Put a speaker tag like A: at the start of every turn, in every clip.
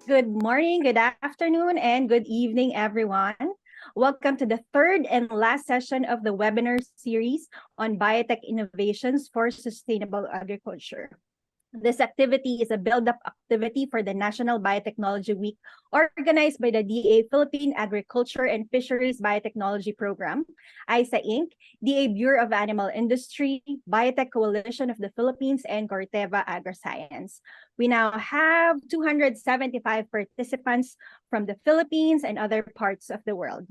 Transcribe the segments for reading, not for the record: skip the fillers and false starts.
A: Good morning, good afternoon, and good evening, everyone. Welcome to the third and last session of the webinar series on Biotech Innovations for Sustainable Agriculture. This activity is a build-up activity for the National Biotechnology Week organized by the DA Philippine Agriculture and Fisheries Biotechnology Program, ISAAA Inc., DA Bureau of Animal Industry, Biotech Coalition of the Philippines, and Corteva Agriscience. We now have 275 participants from the Philippines and other parts of the world.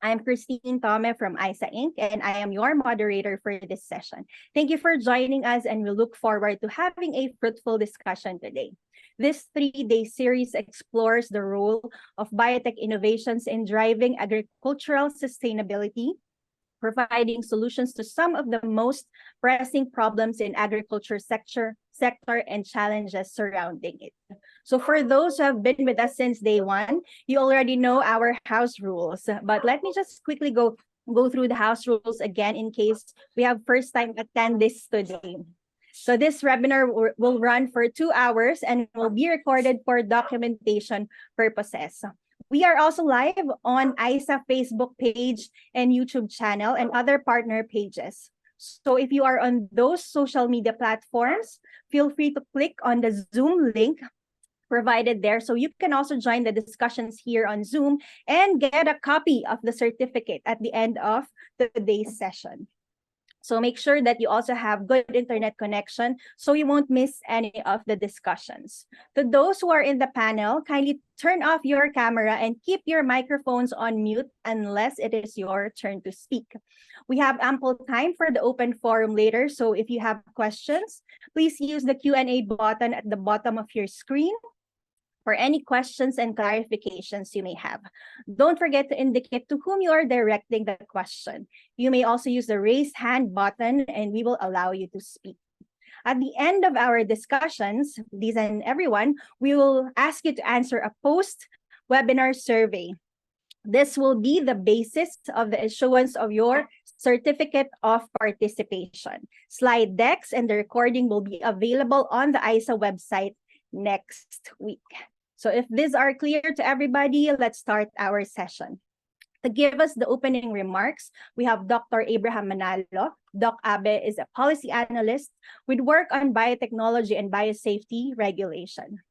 A: I'm Christine Tome from ISAAA Inc., and I am your moderator for this session. Thank you for joining us, and we look forward to having a fruitful discussion today. This three-day series explores the role of biotech innovations in driving agricultural sustainability, providing solutions to some of the most pressing problems in agriculture sector and challenges surrounding it. So for those who have been with us since day one, you already know our house rules. But let me just quickly go through the house rules again in case we have first-time attendees today. So this webinar will run for 2 hours and will be recorded for documentation purposes. We are also live on ISAAA Facebook page and YouTube channel and other partner pages. So if you are on those social media platforms, feel free to click on the Zoom link provided there so you can also join the discussions here on Zoom and get a copy of the certificate at the end of today's session. So make sure that you also have good internet connection so you won't miss any of the discussions. To those who are in the panel, kindly turn off your camera and keep your microphones on mute unless it is your turn to speak. We have ample time for the open forum later, so if you have questions, please use the Q&A button at the bottom of your screen for any questions and clarifications you may have. Don't forget to indicate to whom you are directing the question. You may also use the raise hand button and we will allow you to speak. At the end of our discussions, these and everyone, we will ask you to answer a post-webinar survey. This will be the basis of the issuance of your certificate of participation. Slide decks and the recording will be available on the ISAAA website next week. So if these are clear to everybody, let's start our session. To give us the opening remarks, we have Dr. Abraham Manalo. Doc Abe is a policy analyst with work on biotechnology and biosafety regulation.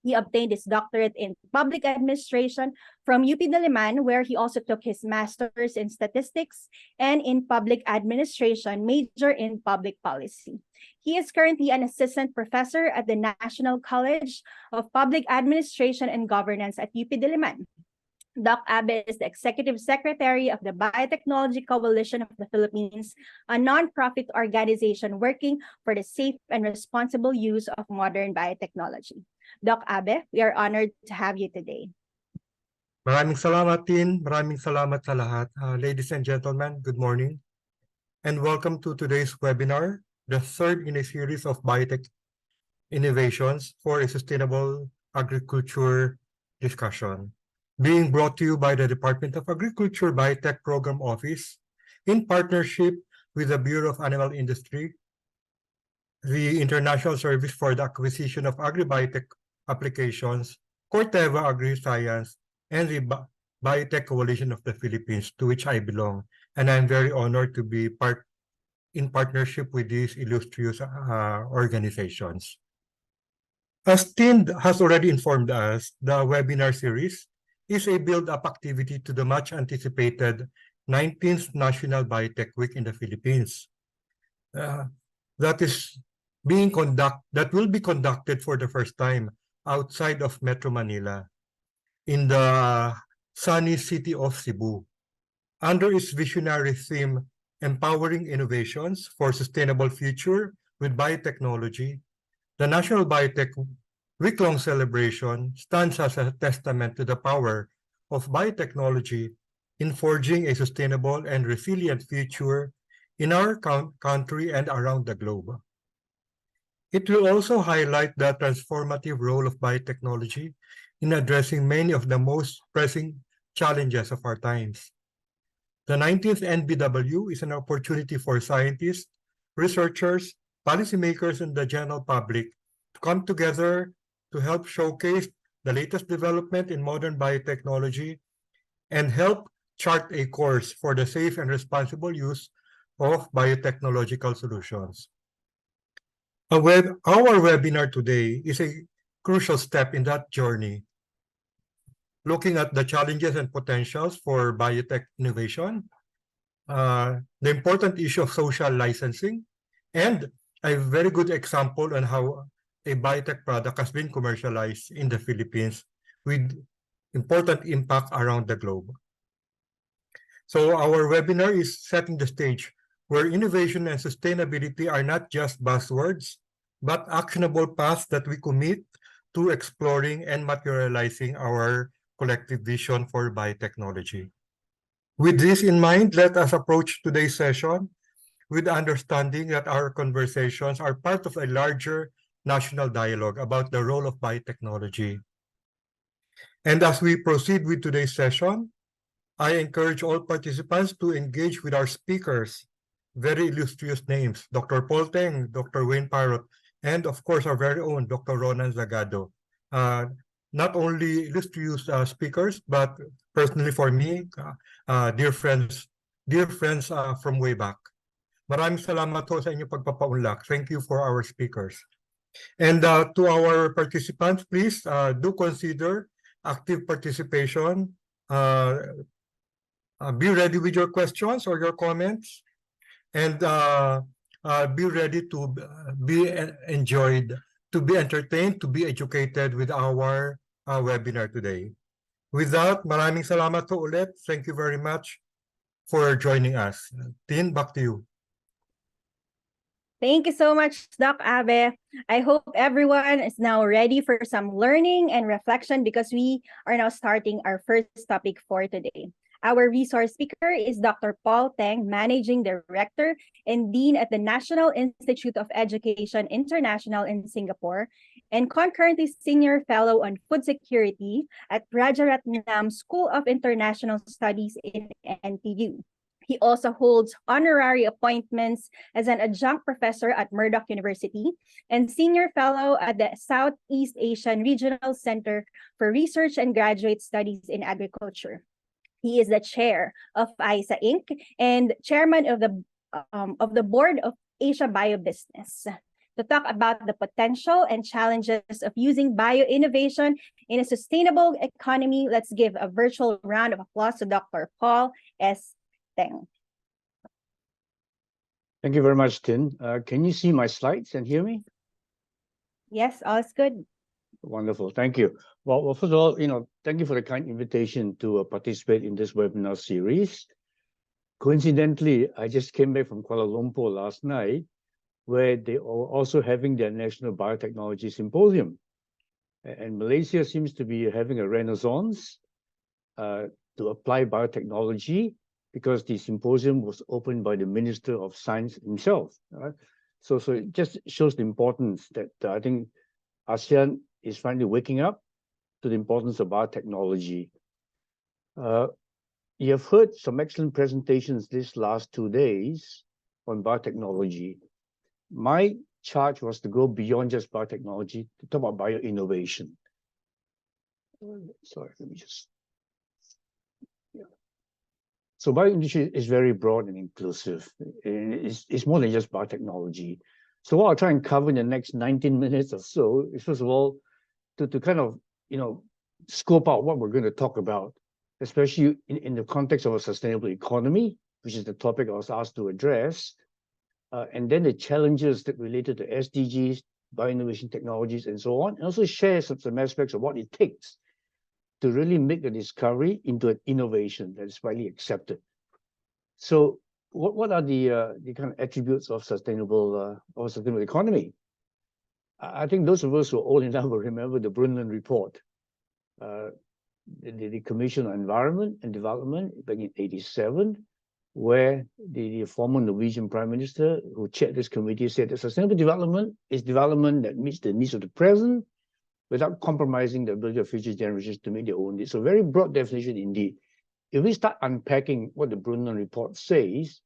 A: He obtained his doctorate in public administration from UP Diliman, where he also took his master's in statistics and in public administration, major in public policy. He is currently an assistant professor at the National College of Public Administration and Governance at UP Diliman. Doc Abe is the executive secretary of the Biotechnology Coalition of the Philippines, a nonprofit organization working for the safe and responsible use of modern biotechnology. Doc Abe, we are honored to have you today.
B: Maraming salamat, Tin. Maraming salamat sa lahat. Ladies and gentlemen, good morning. And welcome to today's webinar, the third in a series of Biotech Innovations for a Sustainable Agriculture discussion, being brought to you by the Department of Agriculture Biotech Program Office in partnership with the Bureau of Animal Industry, the International Service for the Acquisition of Agri-Biotech Applications, Corteva Agriscience, and the Biotech Coalition of the Philippines, to which I belong. And I'm very honored to be in partnership with these illustrious organizations. As Tin has already informed us, the webinar series is a build-up activity to the much-anticipated 19th National Biotech Week in the Philippines. That will be conducted for the first time outside of Metro Manila in the sunny city of Cebu. Under its visionary theme, Empowering Innovations for Sustainable Future with Biotechnology, the National Biotech week-long celebration stands as a testament to the power of biotechnology in forging a sustainable and resilient future in our country and around the globe. It will also highlight the transformative role of biotechnology in addressing many of the most pressing challenges of our times. The 19th NBW is an opportunity for scientists, researchers, policymakers, and the general public to come together to help showcase the latest development in modern biotechnology, and help chart a course for the safe and responsible use of biotechnological solutions. Our webinar today is a crucial step in that journey, looking at the challenges and potentials for biotech innovation, the important issue of social licensing, and a very good example on how a biotech product has been commercialized in the Philippines with important impact around the globe. So our webinar is setting the stage where innovation and sustainability are not just buzzwords, but actionable paths that we commit to exploring and materializing our collective vision for biotechnology. With this in mind, let us approach today's session with the understanding that our conversations are part of a larger national dialogue about the role of biotechnology. And as we proceed with today's session, I encourage all participants to engage with our speakers, very illustrious names, Dr. Paul Teng, Dr. Wayne Parrott, and of course our very own Dr. Ronan Zagado. Not only illustrious speakers, but personally for me, dear friends from way back. Maraming salamat po sa inyong pagpapaunlak. Thank you for our speakers. And to our participants, please do consider active participation. Be ready with your questions or your comments, and be ready to be enjoyed, to be entertained, to be educated with our webinar today. With that, maraming salamat po ulit. Thank you very much for joining us. Tin, back to you.
A: Thank you so much, Doc Abe. I hope everyone is now ready for some learning and reflection because we are now starting our first topic for today. Our resource speaker is Dr. Paul Teng, Managing Director and Dean at the National Institute of Education International in Singapore, and concurrently Senior Fellow on Food Security at Rajaratnam School of International Studies in NTU. He also holds honorary appointments as an adjunct professor at Murdoch University and senior fellow at the Southeast Asian Regional Center for Research and Graduate Studies in Agriculture. He is the chair of ISAAA Inc. and chairman of the board of Asia Biobusiness. To talk about the potential and challenges of using bioinnovation in a sustainable economy, let's give a virtual round of applause to Dr. Paul S. Teng.
C: Thank you very much, Tin. Can you see my slides and hear me?
A: Yes, all is good.
C: Wonderful, thank you. Well, first of all, thank you for the kind invitation to participate in this webinar series. Coincidentally, I just came back from Kuala Lumpur last night, where they are also having their National Biotechnology Symposium. And Malaysia seems to be having a renaissance to apply biotechnology, because the symposium was opened by the Minister of Science himself. So it just shows the importance that I think ASEAN is finally waking up to the importance of biotechnology. You have heard some excellent presentations these last 2 days on biotechnology. My charge was to go beyond just biotechnology to talk about bioinnovation. Sorry, let me just... So bioinnovation is very broad and inclusive. It's more than just biotechnology. So what I'll try and cover in the next 19 minutes or so is, first of all, to kind of, scope out what we're going to talk about, especially in the context of a sustainable economy, which is the topic I was asked to address, and then the challenges that related to SDGs, bioinnovation technologies, and so on, and also share some aspects of what it takes to really make the discovery into an innovation that is widely accepted. So what are the kind of attributes of sustainable economy? I think those of us who are old enough will remember the Brundtland report, the Commission on Environment and Development back in '87, where the former Norwegian Prime Minister who chaired this committee said that sustainable development is development that meets the needs of the present without compromising the ability of future generations to meet their own needs. So very broad definition indeed. If we start unpacking what the Brundtland report says,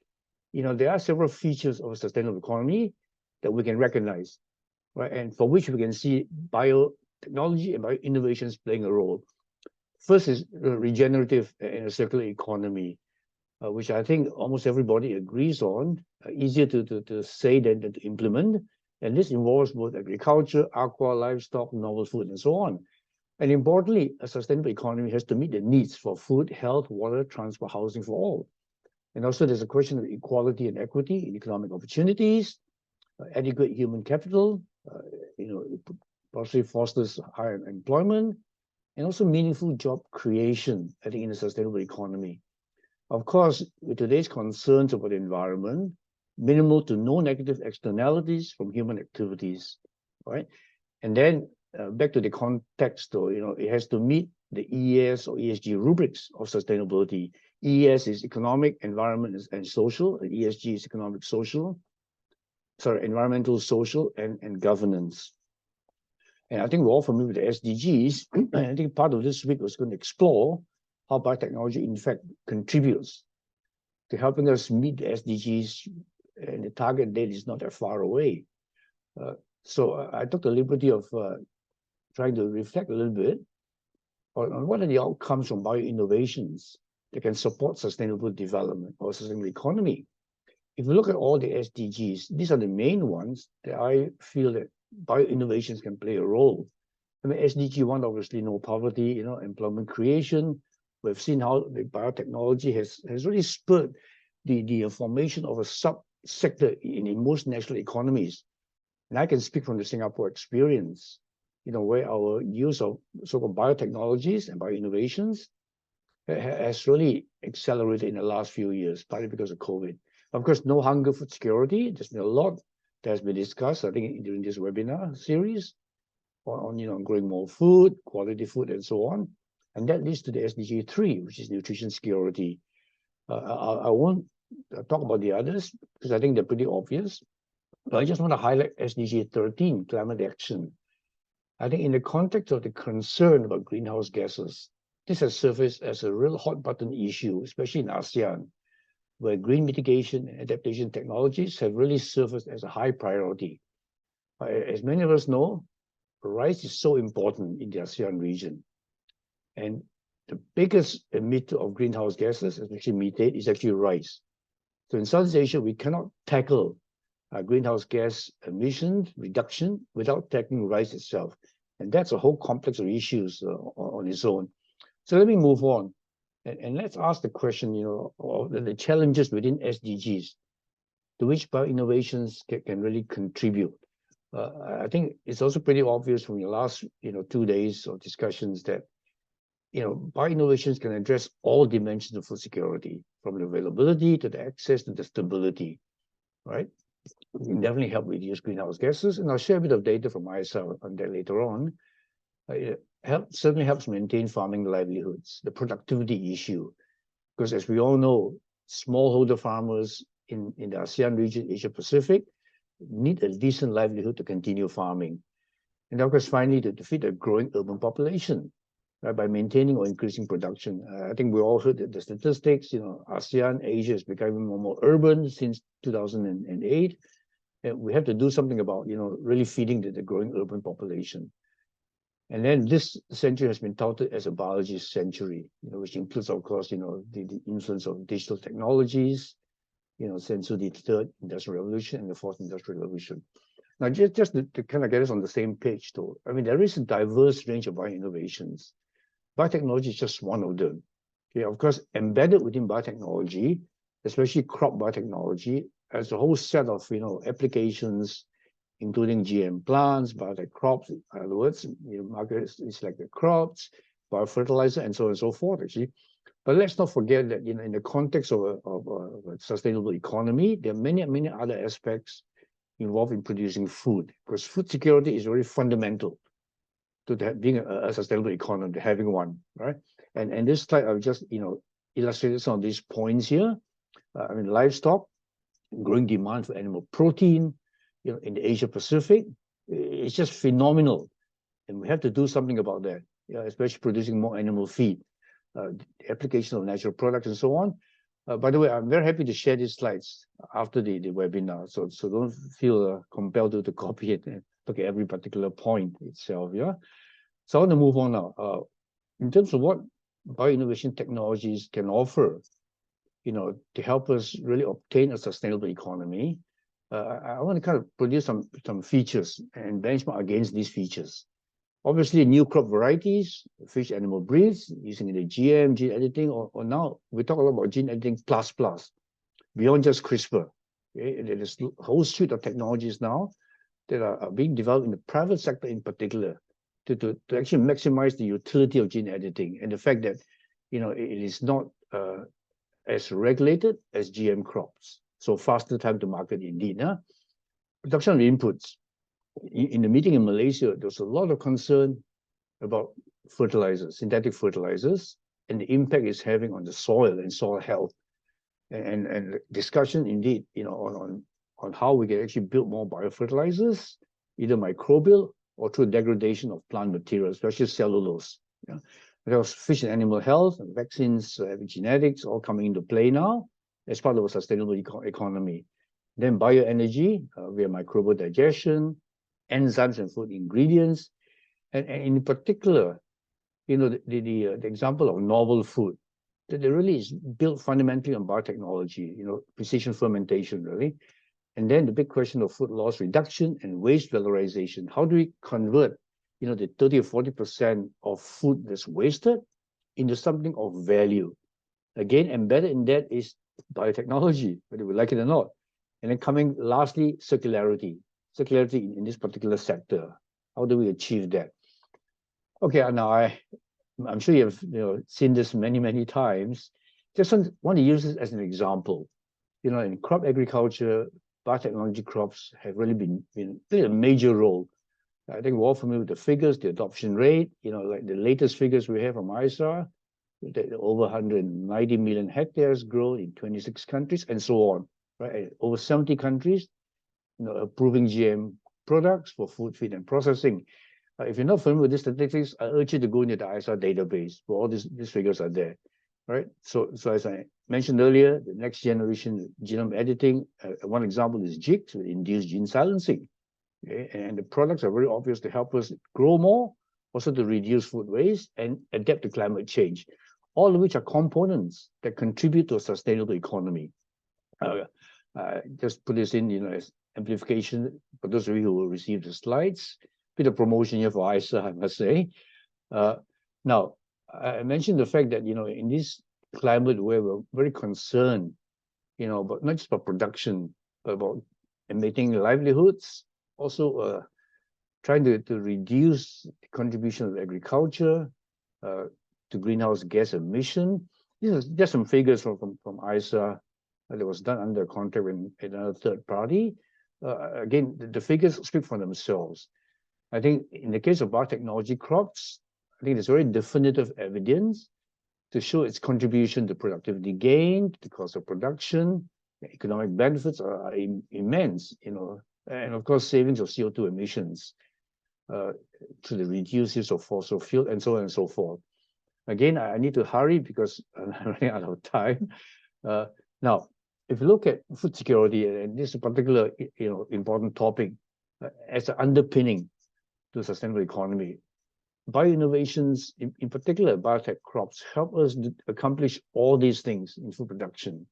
C: there are several features of a sustainable economy that we can recognize, right? And for which we can see biotechnology and bio-innovations playing a role. First is regenerative and a circular economy, which I think almost everybody agrees on, easier to say than to implement. And this involves both agriculture, aqua, livestock, novel food, and so on. And importantly, a sustainable economy has to meet the needs for food, health, water, transport, housing for all. And also there's a question of equality and equity in economic opportunities, adequate human capital, possibly fosters higher employment, and also meaningful job creation, I think, in a sustainable economy. Of course, with today's concerns about the environment, minimal to no negative externalities from human activities, right? And then back to the context, though, it has to meet the ES or ESG rubrics of sustainability. ES is economic, environment, and social, and ESG is environmental, social, and governance. And I think we're all familiar with the SDGs. And I think part of this week was going to explore how biotechnology, in fact, contributes to helping us meet the SDGs, and the target date is not that far away. So I took the liberty of trying to reflect a little bit on what are the outcomes from bio-innovations that can support sustainable development or sustainable economy. If you look at all the SDGs, these are the main ones that I feel that bio-innovations can play a role. I mean, SDG 1, obviously, no poverty, employment creation. We've seen how the biotechnology has really spurred the formation of a subsector in most national economies. And I can speak from the Singapore experience, where our use of so-called biotechnologies and bio-innovations has really accelerated in the last few years, partly because of COVID. Of course, no hunger, food security. There's been a lot that has been discussed, I think, during this webinar series on growing more food, quality food, and so on. And that leads to the SDG 3, which is nutrition security. I won't talk about the others because I think they're pretty obvious. But I just want to highlight SDG 13, climate action. I think in the context of the concern about greenhouse gases, this has surfaced as a real hot button issue, especially in ASEAN, where green mitigation and adaptation technologies have really surfaced as a high priority. As many of us know, rice is so important in the ASEAN region. And the biggest emitter of greenhouse gases, especially methane, is actually rice. So in Southeast Asia, we cannot tackle greenhouse gas emission reduction without tackling rice itself. And that's a whole complex of issues on its own. So let me move on. And let's ask the question, of the challenges within SDGs to which bio-innovations can really contribute. I think it's also pretty obvious from your last, 2 days of discussions that, bio-innovations can address all dimensions of food security, from the availability to the access to the stability, right? It can definitely help reduce greenhouse gases, and I'll share a bit of data from ISAAA on that later on. It certainly helps maintain farming livelihoods, the productivity issue, because as we all know, smallholder farmers in the ASEAN region, Asia Pacific, need a decent livelihood to continue farming. And of course, finally, to feed a growing urban population, right, by maintaining or increasing production. I think we all heard the statistics, ASEAN, Asia is becoming more urban since 2008. And we have to do something about, really feeding the growing urban population. And then this century has been touted as a biology century, which includes, of course, the influence of digital technologies, since the third industrial revolution and the fourth industrial revolution. Now, just to kind of get us on the same page, though, I mean, there is a diverse range of bio-innovations. Biotechnology is just one of them. Okay, of course, embedded within biotechnology, especially crop biotechnology, as a whole set of, applications, including GM plants, biotech crops, in other words, market is like the crops, biofertilizer, and so on and so forth, actually. But let's not forget that, in the context of a sustainable economy, there are many other aspects involved in producing food, because food security is very fundamental to being a sustainable economy, to having one, right? And this slide, I've just, illustrated some of these points here. I mean, livestock, growing demand for animal protein, in the Asia Pacific, it's just phenomenal. And we have to do something about that, especially producing more animal feed, the application of natural products and so on. By the way, I'm very happy to share these slides after the webinar. So don't feel compelled to copy it and look at every particular point itself, yeah? So I want to move on now. In terms of what bioinnovation technologies can offer, to help us really obtain a sustainable economy, I want to kind of produce some features and benchmark against these features. Obviously, new crop varieties, fish animal breeds, using the GM, gene editing, or now we talk a lot about gene editing plus, beyond just CRISPR. Okay? There's a whole suite of technologies now that are being developed in the private sector in particular to actually maximize the utility of gene editing and the fact that, it is not as regulated as GM crops. So faster time to market indeed. Production of inputs. In the meeting in Malaysia, there was a lot of concern about fertilizers, synthetic fertilizers, and the impact it's having on the soil and soil health. And discussion indeed, on how we can actually build more biofertilizers, either microbial or through degradation of plant materials, especially cellulose. There was fish and animal health, and vaccines, genetics, all coming into play now as part of a sustainable economy. Then bioenergy, via microbial digestion, enzymes and food ingredients, and in particular, the example of novel food that really is built fundamentally on biotechnology, precision fermentation, really. And then the big question of food loss reduction and waste valorization. How do we convert, the 30 or 40% of food that's wasted into something of value? Again, embedded in that is biotechnology, whether we like it or not. And then coming lastly, circularity in this particular sector. How do we achieve that? Okay, now I'm sure you've seen this many times. Just want to use this as an example. In crop agriculture, biotechnology crops have really been playing a major role. I think we're all familiar with the figures, the adoption rate. Like the latest figures we have from ISAAA, that over 190 million hectares grown in 26 countries, and so on. Right, over 70 countries, approving GM products for food, feed, and processing. If you're not familiar with these statistics, I urge you to go into the ISAAA database where all these figures are there, right? So as I mentioned earlier, the next generation genome editing, one example is JIT, induced gene silencing. Okay? And the products are very obvious to help us grow more, also to reduce food waste and adapt to climate change, all of which are components that contribute to a sustainable economy. Just put this in, as amplification for those of you who will receive the slides. Bit of promotion here for ISAAA, I must say. Now, I mentioned the fact that, in this climate where we're very concerned, but not just about production, but about maintaining livelihoods, also trying to reduce the contribution of agriculture to greenhouse gas emission. These are just some figures from ISAAA that was done under a contract with another third party. Again, the figures speak for themselves. I think in the case of biotechnology crops, I think there's very definitive evidence to show its contribution to productivity gain, the cost of production, the economic benefits are immense, and of course, savings of CO2 emissions to the reduced use of fossil fuel, and so on and so forth. Again, I need to hurry because I'm running out of time. Now, if you look at food security, and this is a particular, important topic as an underpinning to a sustainable economy, BioInnovations, in particular biotech crops, help us accomplish all these things in food production.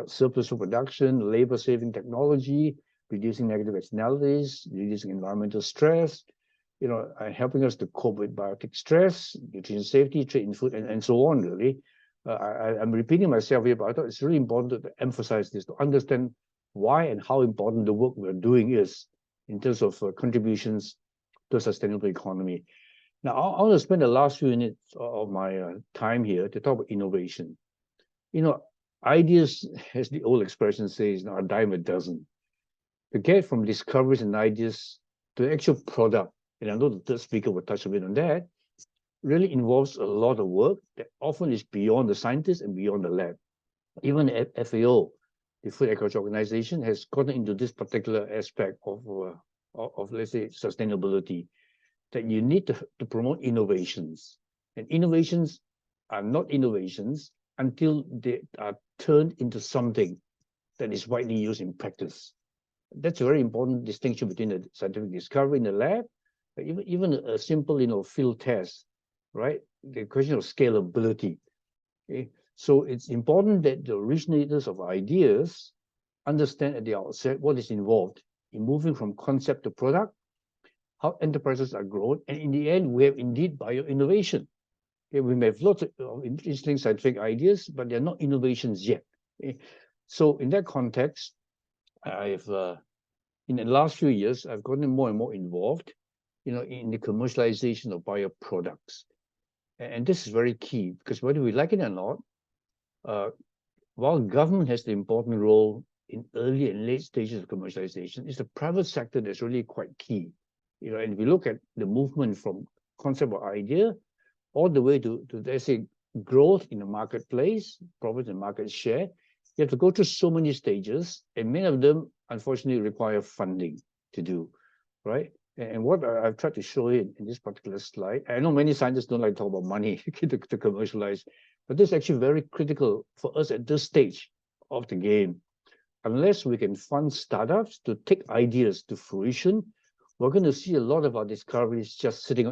C: Surplus food production, labor-saving technology, reducing negative externalities, reducing environmental stress, helping us to cope with biotic stress, nutrition safety, trade in food, and so on, really. I'm repeating myself here, but I thought it's really important to emphasize this, to understand why and how important the work we're doing is in terms of contributions to a sustainable economy. Now, I want to spend the last few minutes of my time here to talk about innovation. Ideas, as the old expression says, are a dime a dozen. To get from discoveries and ideas to actual product, and I know the third speaker will touch a bit on that, really involves a lot of work that often is beyond the scientists and beyond the lab. Even the FAO, the Food Agriculture Organization, has gotten into this particular aspect of let's say, sustainability, that you need to promote innovations. And innovations are not innovations until they are turned into something that is widely used in practice. That's a very important distinction between the scientific discovery in the lab Even a simple, field test, right? The question of scalability. Okay? So it's important that the originators of ideas understand at the outset what is involved in moving from concept to product, how enterprises are grown, and in the end, we have indeed bio-innovation. Okay? We may have lots of interesting scientific ideas, but they're not innovations yet. Okay? So in that context, I've in the last few years, I've gotten more and more involved, in the commercialization of bioproducts. And this is very key because whether we like it or not, while government has the important role in early and late stages of commercialization, it's the private sector that's really quite key. And if we look at the movement from concept or idea all the way to let's say, growth in the marketplace, profit and market share, you have to go through so many stages, and many of them, unfortunately, require funding to do, right? And what I've tried to show in this particular slide, I know many scientists don't like to talk about money to commercialize, but this is actually very critical for us at this stage of the game. Unless we can fund startups to take ideas to fruition, we're going to see a lot of our discoveries just sitting,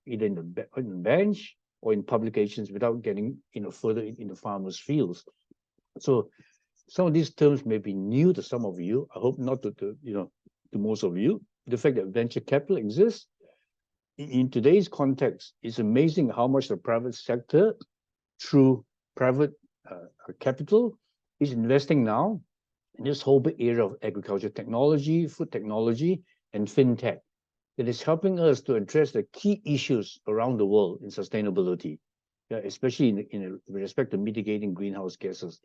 C: either on the bench or in publications without getting, further in the farmers' fields. So some of these terms may be new to some of you. I hope not to most of you. The fact that venture capital exists in today's context, it's amazing how much the private sector, through private capital, is investing now in this whole big area of agriculture technology, food technology, and fintech. That is helping us to address the key issues around the world in sustainability, especially in respect to mitigating greenhouse gases.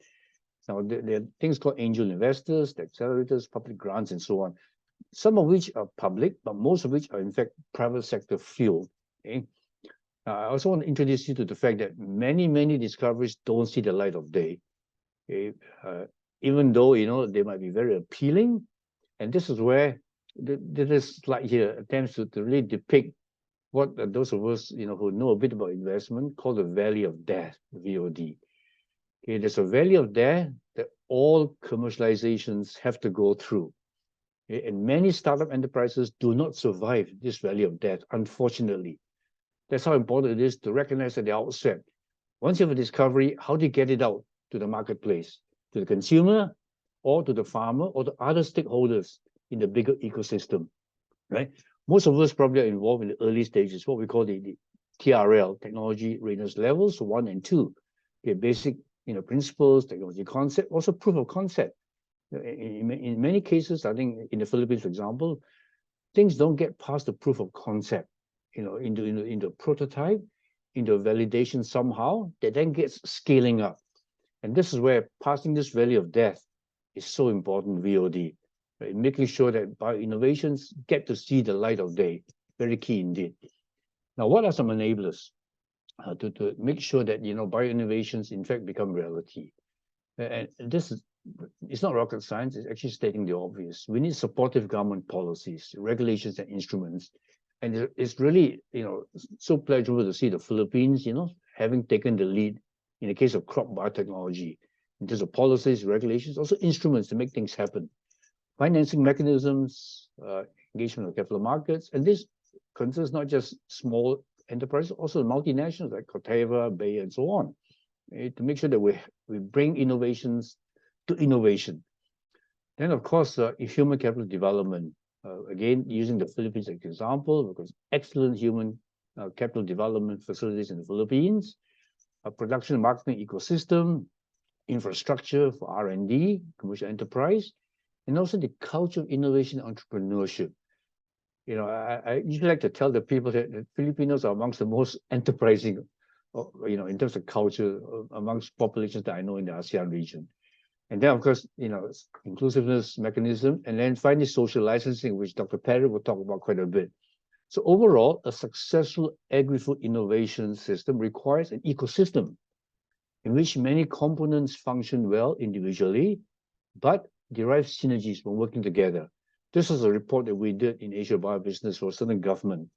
C: Now, there are things called angel investors, the accelerators, public grants, and so on. Some of which are public, but most of which are in fact private sector fueled. Okay? I also want to introduce you to the fact that many discoveries don't see the light of day. Okay? Even though they might be very appealing, and this is where this slide here attempts to really depict what those of us who know a bit about investment call the valley of death, VOD. Okay, there's a valley of death that all commercializations have to go through. Okay, and many startup enterprises do not survive this valley of death, unfortunately. That's how important it is to recognize at the outset. Once you have a discovery, how do you get it out to the marketplace, to the consumer, or to the farmer, or to other stakeholders in the bigger ecosystem, right? Most of us probably are involved in the early stages, what we call the TRL, technology readiness levels 1 and 2. Okay, basic principles, technology concept, also proof of concept. In many cases, I think in the Philippines, for example, things don't get past the proof of concept, into a prototype, into a validation somehow, that then gets scaling up. And this is where passing this valley of death is so important, VOD, right? Making sure that bio-innovations get to see the light of day, very key indeed. Now, what are some enablers to make sure that bio-innovations in fact become reality? And this is, it's not rocket science, it's actually stating the obvious. We need supportive government policies, regulations, and instruments. And it's really, so pleasurable to see the Philippines, having taken the lead in the case of crop biotechnology, in terms of policies, regulations, also instruments to make things happen. Financing mechanisms, engagement of capital markets, and this concerns not just small enterprises, also multinationals like Corteva, Bayer, and so on, to make sure that we bring innovations to innovation. Then, of course, human capital development. Again, using the Philippines as an example, because excellent human capital development facilities in the Philippines, a production and marketing ecosystem, infrastructure for R&D, commercial enterprise, and also the culture of innovation and entrepreneurship. I usually like to tell the people that Filipinos are amongst the most enterprising, in terms of culture, amongst populations that I know in the ASEAN region. And then, of course, inclusiveness mechanism, and then finally social licensing, which Dr. Perry will talk about quite a bit. So overall, a successful agri-food innovation system requires an ecosystem in which many components function well individually, but derive synergies when working together. This is a report that we did in Asia Biobusiness for a certain government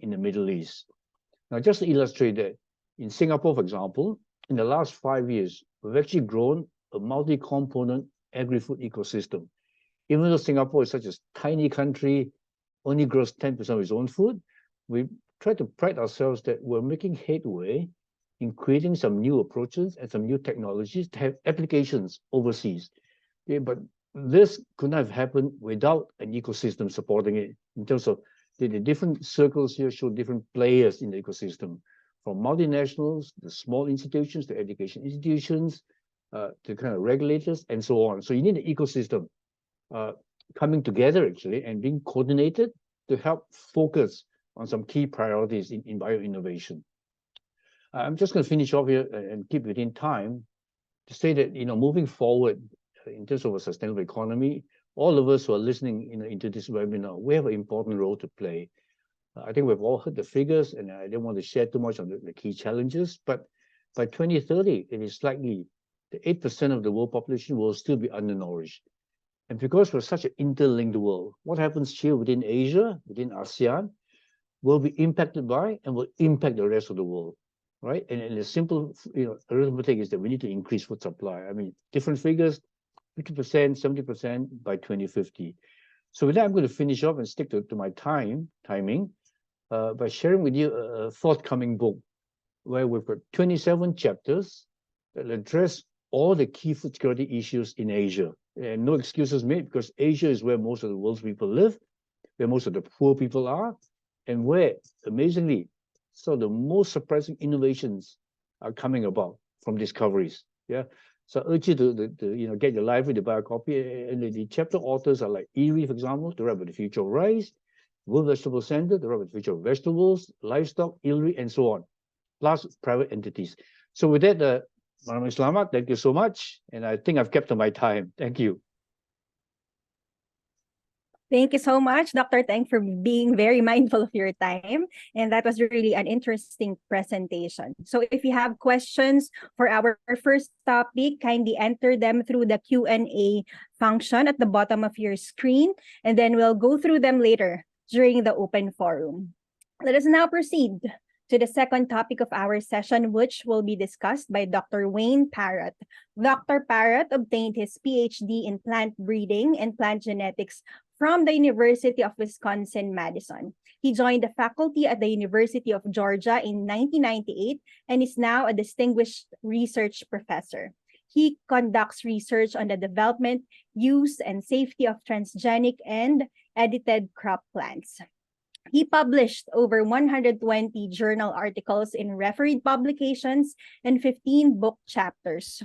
C: in the Middle East. Now, just to illustrate that, in Singapore, for example, in the last 5 years, we've actually grown a multi-component agri-food ecosystem. Even though Singapore is such a tiny country, only grows 10% of its own food, we try to pride ourselves that we're making headway in creating some new approaches and some new technologies to have applications overseas. Yeah, but this could not have happened without an ecosystem supporting it in terms of the different circles here show different players in the ecosystem, from multinationals, the small institutions, the education institutions, to kind of regulators, and so on. So you need an ecosystem coming together actually and being coordinated to help focus on some key priorities in bioinnovation. I'm just going to finish off here and keep within time to say that, moving forward in terms of a sustainable economy, all of us who are listening into this webinar, we have an important role to play. I think we've all heard the figures, and I don't want to share too much on the key challenges, but by 2030, it is likely that 8% of the world population will still be undernourished. And because we're such an interlinked world, what happens here within Asia, within ASEAN, will be impacted by and will impact the rest of the world, right? And the simple, arithmetic is that we need to increase food supply. I mean, different figures, 50%, 70% by 2050. So with that, I'm going to finish off and stick to my timing by sharing with you a forthcoming book where we've got 27 chapters that address all the key food security issues in Asia. And no excuses made, because Asia is where most of the world's people live, where most of the poor people are, and where, amazingly, some of the most surprising innovations are coming about from discoveries. Yeah. So I urge you to get your library to buy a copy. And the chapter authors are like IRI, for example, to write about the future of rice, World Vegetable Center, to write about the future of vegetables, livestock, ILRI, and so on, plus private entities. So with that, Maraming Salamat, thank you so much. And I think I've kept to my time. Thank you.
A: Thank you so much, Dr. Teng, for being very mindful of your time. And that was really an interesting presentation. So if you have questions for our first topic, kindly enter them through the Q&A function at the bottom of your screen, and then we'll go through them later during the open forum. Let us now proceed to the second topic of our session, which will be discussed by Dr. Wayne Parrott. Dr. Parrott obtained his PhD in plant breeding and plant genetics from the University of Wisconsin-Madison. He joined the faculty at the University of Georgia in 1998 and is now a distinguished research professor. He conducts research on the development, use, and safety of transgenic and edited crop plants. He published over 120 journal articles in refereed publications and 15 book chapters.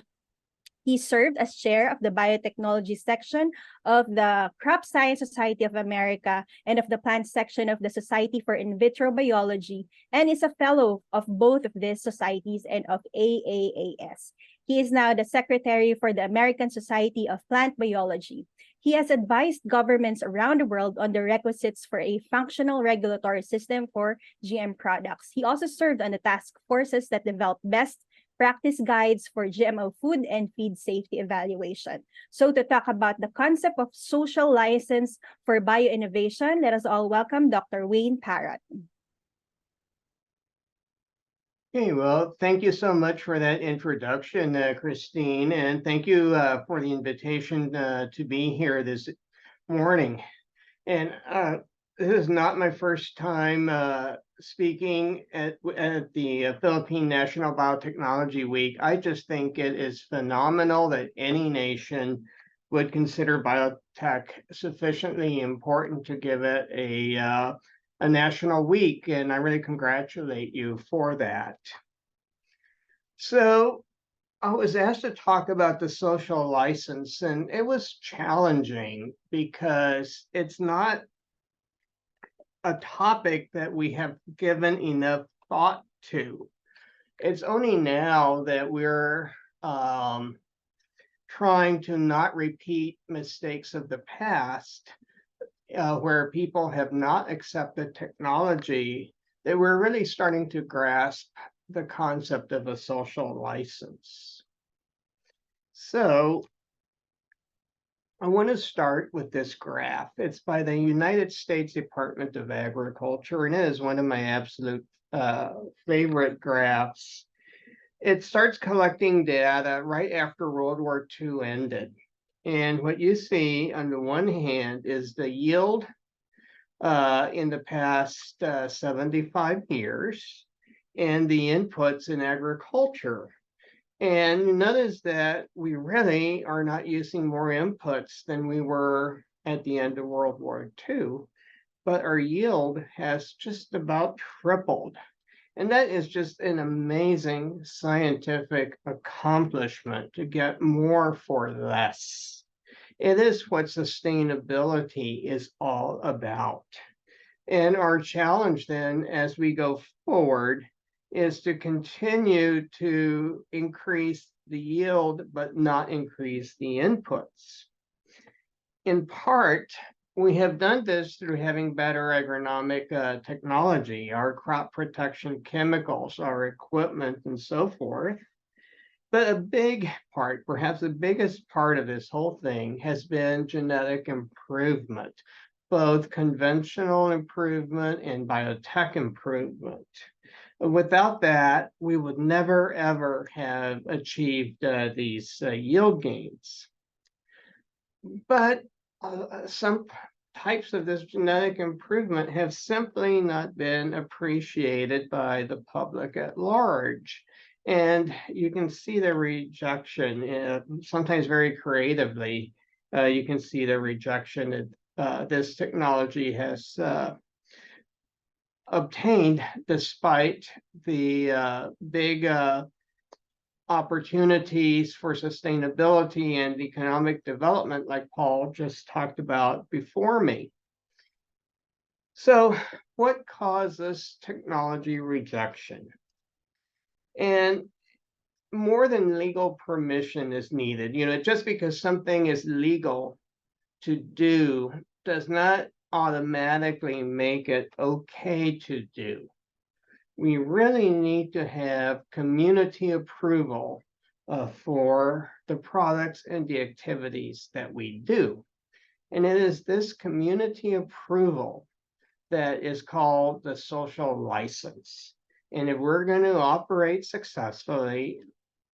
A: He served as chair of the biotechnology section of the Crop Science Society of America and of the plant section of the Society for In Vitro Biology, and is a fellow of both of these societies and of ISAAA. He is now the secretary for the American Society of Plant Biology. He has advised governments around the world on the requisites for a functional regulatory system for GM products. He also served on the task forces that developed best practice guides for GMO food and feed safety evaluation. So to talk about the concept of social license for bioinnovation, let us all welcome Dr. Wayne Parrott.
D: Okay, well, thank you so much for that introduction, Christine, and thank you for the invitation to be here this morning. And this is not my first time speaking at the Philippine National Biotechnology Week. I just think it is phenomenal that any nation would consider biotech sufficiently important to give it a national week, and I really congratulate you for that. So I was asked to talk about the social license, and it was challenging because it's not a topic that we have given enough thought to. It's only now that we're trying to not repeat mistakes of the past, where people have not accepted technology, that we're really starting to grasp the concept of a social license. So I want to start with this graph. It's by the United States Department of Agriculture, and it is one of my absolute favorite graphs. It starts collecting data right after World War II ended. And what you see on the one hand is the yield in the past 75 years and the inputs in agriculture. And notice that we really are not using more inputs than we were at the end of World War II, but our yield has just about tripled. And that is just an amazing scientific accomplishment to get more for less. It is what sustainability is all about. And our challenge then, as we go forward, is to continue to increase the yield, but not increase the inputs. In part, we have done this through having better agronomic technology, our crop protection chemicals, our equipment, and so forth. But a big part, perhaps the biggest part of this whole thing has been genetic improvement, both conventional improvement and biotech improvement. Without that, we would never, ever have achieved these yield gains. But some types of this genetic improvement have simply not been appreciated by the public at large. And you can see the rejection, sometimes very creatively. You can see the rejection that this technology has obtained despite the big opportunities for sustainability and economic development, like Paul just talked about before me. So what causes technology rejection? And more than legal permission is needed. Just because something is legal to do does not automatically make it okay to do. We really need to have community approval for the products and the activities that we do. And it is this community approval that is called the social license. And if we're going to operate successfully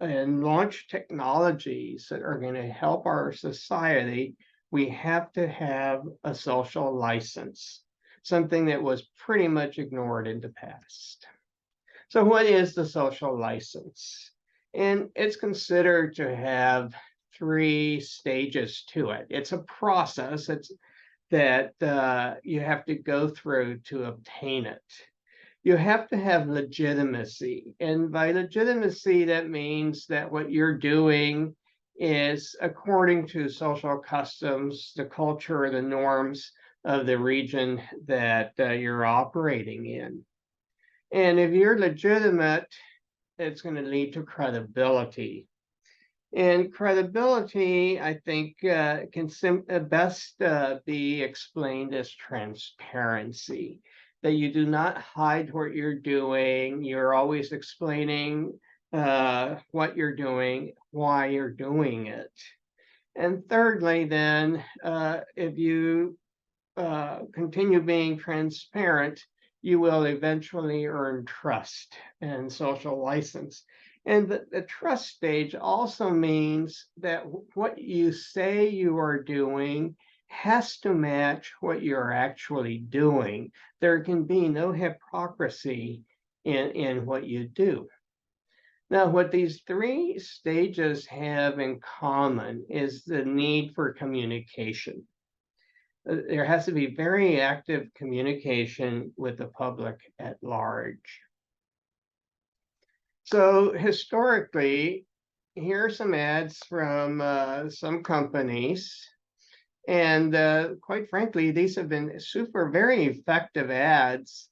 D: and launch technologies that are going to help our society, we have to have a social license, something that was pretty much ignored in the past. So what is the social license? And it's considered to have 3 stages to it. It's a process that you have to go through to obtain it. You have to have legitimacy. And by legitimacy, that means that what you're doing is according to social customs, the culture, the norms of the region that you're operating in. And if you're legitimate, it's going to lead to credibility. And credibility, I think, can best be explained as transparency, that you do not hide what you're doing. You're always explaining what you're doing, why you're doing it. And thirdly, then, if you continue being transparent, you will eventually earn trust and social license. And the trust stage also means that what you say you are doing has to match what you're actually doing. There can be no hypocrisy in what you do. Now, what these 3 stages have in common is the need for communication. There has to be very active communication with the public at large. So historically, here are some ads from some companies. And quite frankly, these have been very effective ads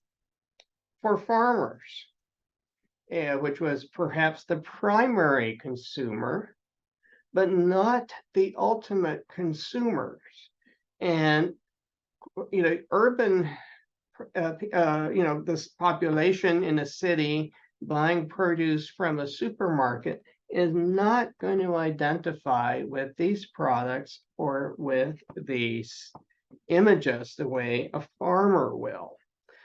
D: for farmers, which was perhaps the primary consumer, but not the ultimate consumers. And, urban, this population in a city buying produce from a supermarket is not going to identify with these products or with these images the way a farmer will.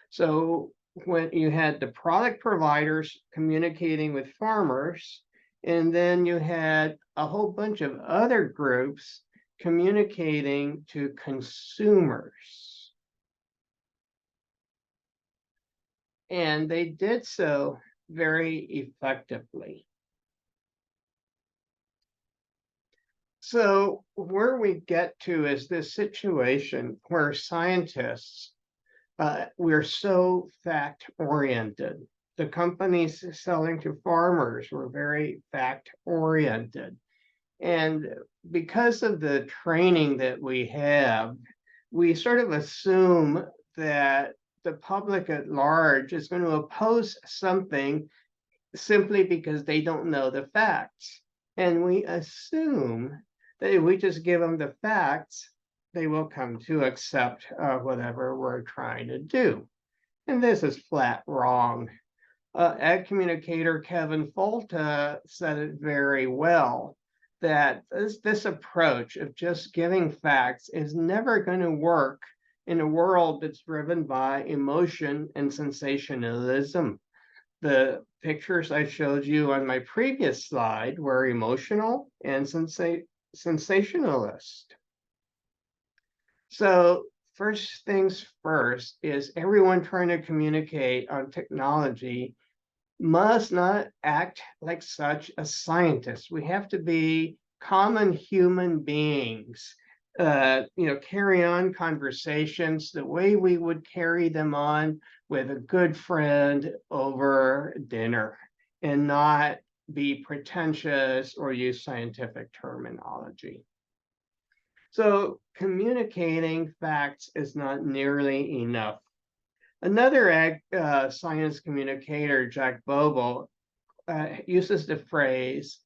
D: So when you had the product providers communicating with farmers, and then you had a whole bunch of other groups communicating to consumers. and they did so very effectively. So where we get to is this situation where scientists, we're so fact-oriented. The companies selling to farmers were very fact-oriented. And because of the training that we have, we sort of assume that the public at large is going to oppose something simply because they don't know the facts. And we assume that if we just give them the facts, they will come to accept whatever we're trying to do. And this is flat wrong. Ag communicator Kevin Folta said it very well, that this approach of just giving facts is never going to work in a world that's driven by emotion and sensationalism. The pictures I showed you on my previous slide were emotional and sensationalist. So first things first is everyone trying to communicate on technology must not act like such a scientist. We have to be common human beings, carry on conversations the way we would carry them on with a good friend over dinner, and not be pretentious or use scientific terminology. So communicating facts is not nearly enough. Another ag science communicator, Jack Bobo, uses the phrase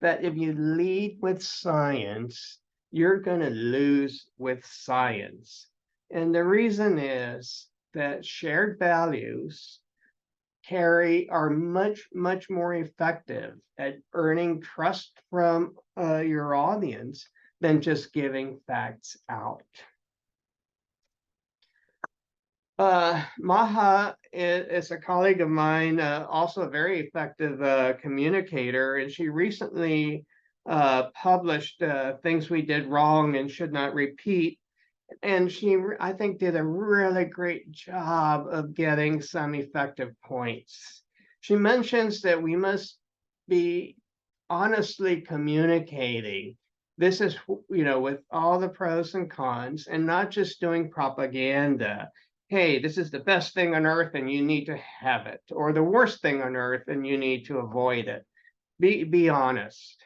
D: that if you lead with science, you're going to lose with science. And the reason is that shared values are much, much more effective at earning trust from your audience than just giving facts out. Maha is a colleague of mine, also a very effective communicator, and she recently published Things We Did Wrong and Should Not Repeat. And she, I think, did a really great job of getting some effective points. She mentions that we must be honestly communicating. This is, with all the pros and cons, and not just doing propaganda. Hey, this is the best thing on earth and you need to have it, or the worst thing on earth and you need to avoid it. Be honest.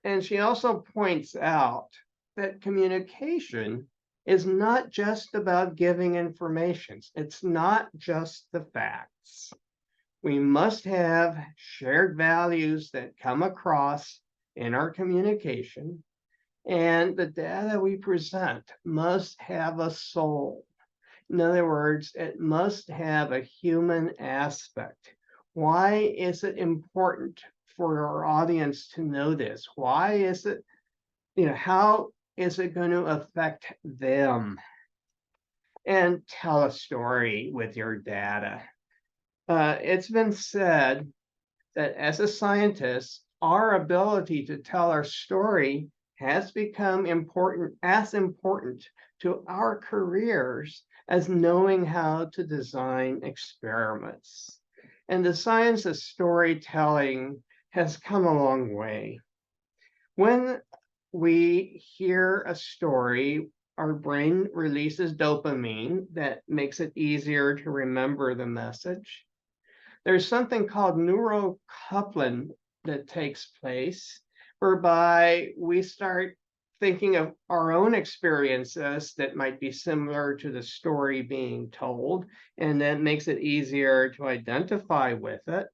D: And she also points out that communication is not just about giving information. It's not just the facts. We must have shared values that come across in our communication, and the data we present must have a soul. In other words, it must have a human aspect. Why is it important for our audience to know this? Why is it, how is it going to affect them? And tell a story with your data. It's been said that as a scientist, our ability to tell our story has become as important to our careers as knowing how to design experiments. And the science of storytelling has come a long way. When we hear a story, our brain releases dopamine that makes it easier to remember the message. There's something called neurocoupling that takes place, whereby we start thinking of our own experiences that might be similar to the story being told, and that makes it easier to identify with it.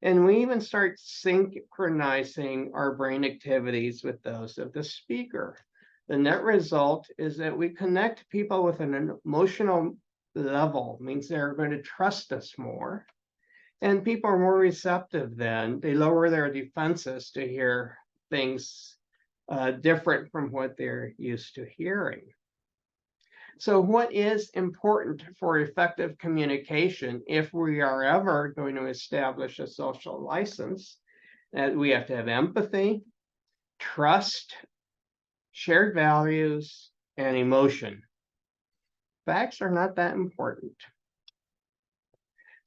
D: And we even start synchronizing our brain activities with those of the speaker. The net result is that we connect people with an emotional level, means they're going to trust us more. And people are more receptive then. They lower their defenses to hear things different from what they're used to hearing. So what is important for effective communication if we are ever going to establish a social license? We have to have empathy, trust, shared values, and emotion. Facts are not that important.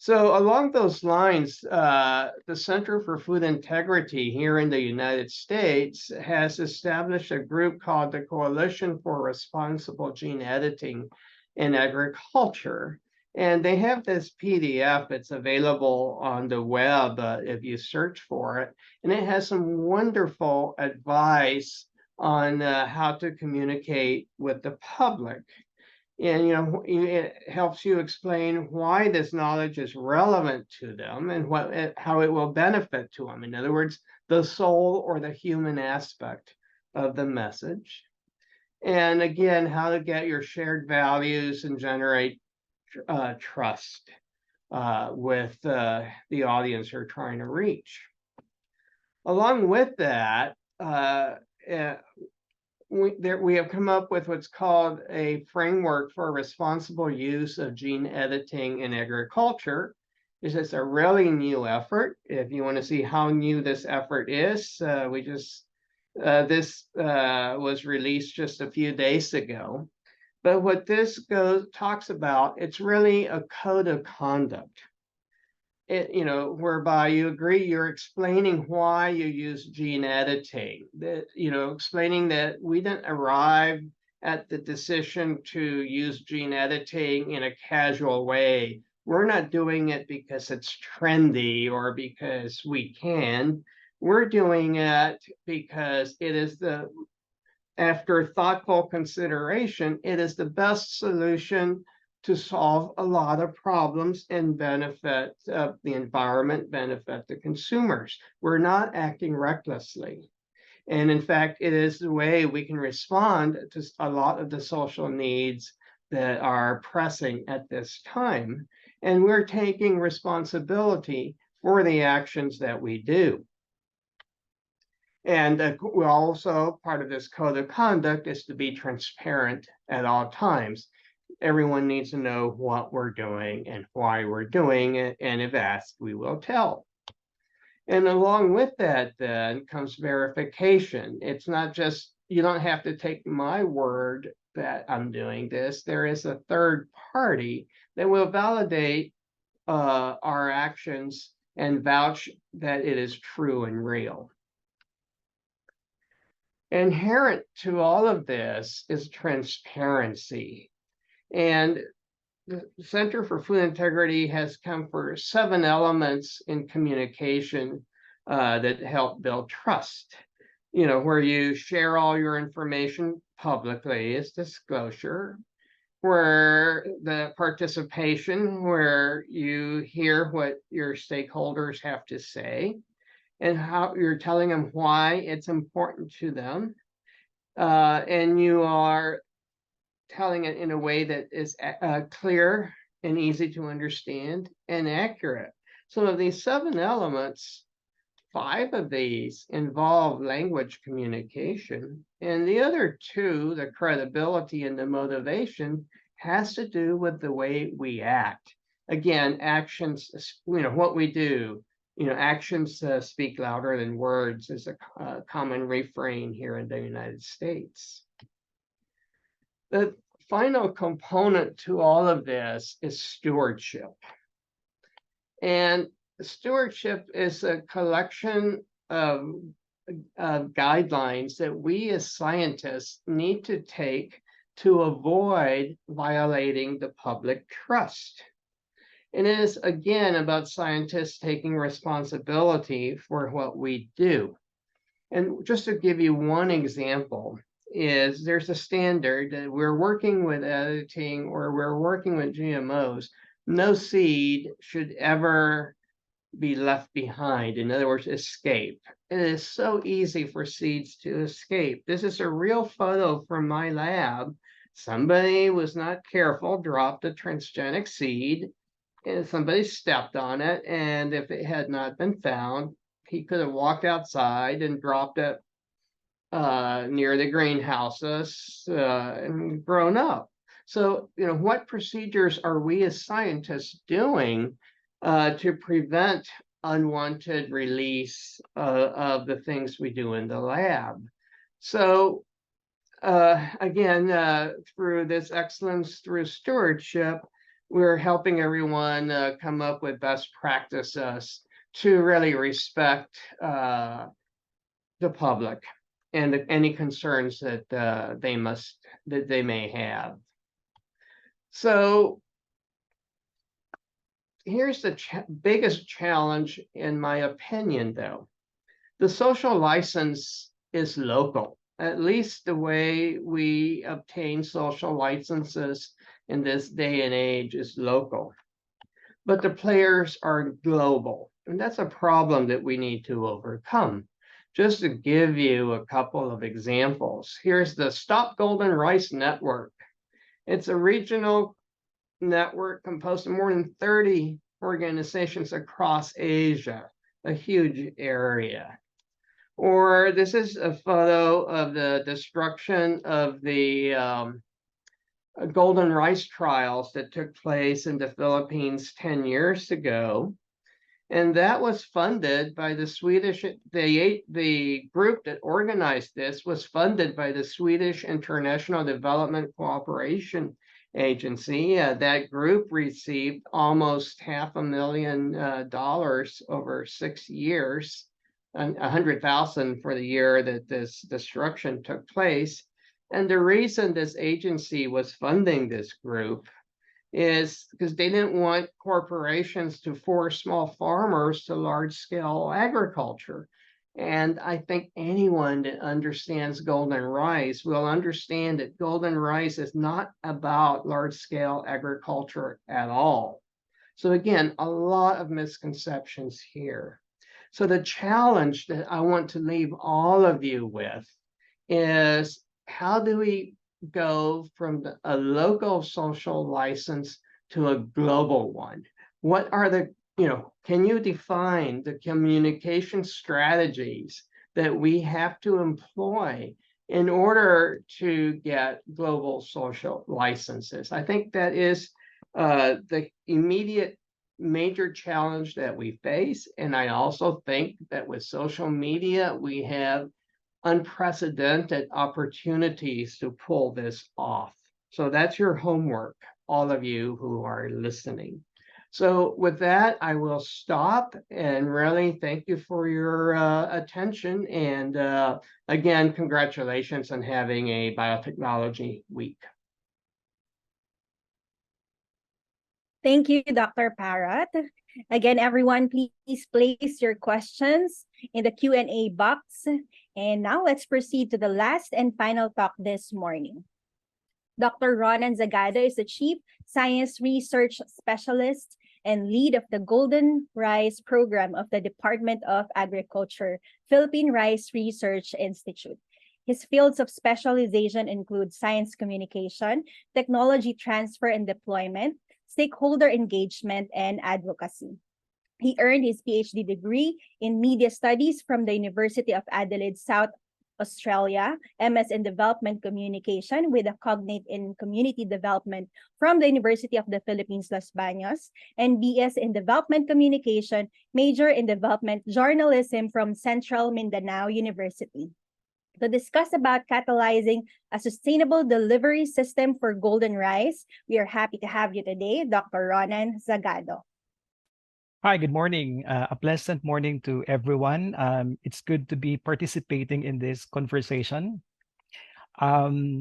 D: So along those lines, the Center for Food Integrity here in the United States has established a group called the Coalition for Responsible Gene Editing in Agriculture. And they have this PDF. It's available on the web if you search for it. And it has some wonderful advice on how to communicate with the public. And it helps you explain why this knowledge is relevant to them and how it will benefit to them. In other words, the soul or the human aspect of the message. And again, how to get your shared values and generate trust with the audience you're trying to reach. Along with that, we have come up with what's called a framework for responsible use of gene editing in agriculture. This is a really new effort. If you want to see how new this effort is, this was released just a few days ago. But what this talks about, it's really a code of conduct. Whereby you agree, you're explaining why you use gene editing, that, explaining that we didn't arrive at the decision to use gene editing in a casual way. We're not doing it because it's trendy or because we can. We're doing it because it is after thoughtful consideration, it is the best solution to solve a lot of problems and benefit the environment, benefit the consumers. We're not acting recklessly. And in fact, it is the way we can respond to a lot of the social needs that are pressing at this time. And we're taking responsibility for the actions that we do. And we also, part of this code of conduct is to be transparent at all times. Everyone needs to know what we're doing and why we're doing it. And if asked, we will tell. And along with that, then comes verification. It's not just, you don't have to take my word that I'm doing this. There is a third party that will validate our actions and vouch that it is true and real. Inherent to all of this is transparency. And the Center for Food Integrity has come for 7 elements in communication that help build trust. Where you share all your information publicly is disclosure. Where the participation, where you hear what your stakeholders have to say and how you're telling them why it's important to them. And you are telling it in a way that is clear and easy to understand and accurate. So of these 7 elements, 5 of these involve language communication, and the other 2, the credibility and the motivation, has to do with the way we act. Again, actions, what we do, actions speak louder than words is a common refrain here in the United States. The final component to all of this is stewardship. And stewardship is a collection of guidelines that we as scientists need to take to avoid violating the public trust. And it is, again, about scientists taking responsibility for what we do. And just to give you one example, is there's a standard that we're working with editing or we're working with GMOs, no seed should ever be left behind. In other words, escape. It is so easy for seeds to escape. This is a real photo from my lab. Somebody was not careful, dropped a transgenic seed, and somebody stepped on it. And if it had not been found, he could have walked outside and dropped it near the greenhouses and grown up. So, what procedures are we as scientists doing to prevent unwanted release of the things we do in the lab? So, again, through this excellence, through stewardship, we're helping everyone come up with best practices to really respect the public and any concerns that they may have. So here's the biggest challenge, in my opinion, though. The social license is local. At least the way we obtain social licenses in this day and age is local. But the players are global, and that's a problem that we need to overcome. Just to give you a couple of examples, here's the Stop Golden Rice Network. It's a regional network composed of more than 30 organizations across Asia, a huge area. Or this is a photo of the destruction of the golden rice trials that took place in the Philippines 10 years ago. And that was funded by the Swedish, the group that organized this was funded by the Swedish International Development Cooperation Agency. That group received almost $500,000 over 6 years, and 100,000 for the year that this destruction took place. And the reason this agency was funding this group is because they didn't want corporations to force small farmers to large-scale agriculture. And I think anyone that understands golden rice will understand that golden rice is not about large-scale agriculture at all. So again, a lot of misconceptions here. So the challenge that I want to leave all of you with is, how do we go from a local social license to a global one? What are the, can you define the communication strategies that we have to employ in order to get global social licenses? I think that is the immediate major challenge that we face. And I also think that with social media, we have unprecedented opportunities to pull this off. So that's your homework, all of you who are listening. So with that, I will stop and really thank you for your attention. And again, congratulations on having a Biotechnology Week.
A: Thank you, Dr. Parrott. Again, everyone, please place your questions in the Q&A box. And now let's proceed to the last and final talk this morning. Dr. Ronan Zagado is the Chief Science Research Specialist and lead of the Golden Rice Program of the Department of Agriculture, Philippine Rice Research Institute. His fields of specialization include science communication, technology transfer and deployment, stakeholder engagement, and advocacy. He earned his PhD degree in Media Studies from the University of Adelaide, South Australia, MS in Development Communication with a cognate in Community Development from the University of the Philippines, Los Baños, and BS in Development Communication, major in Development Journalism from Central Mindanao University. To discuss about catalyzing a sustainable delivery system for golden rice, we are happy to have you today, Dr. Ronan Zagado.
E: Hi, good morning. A pleasant morning to everyone. It's good to be participating in this conversation.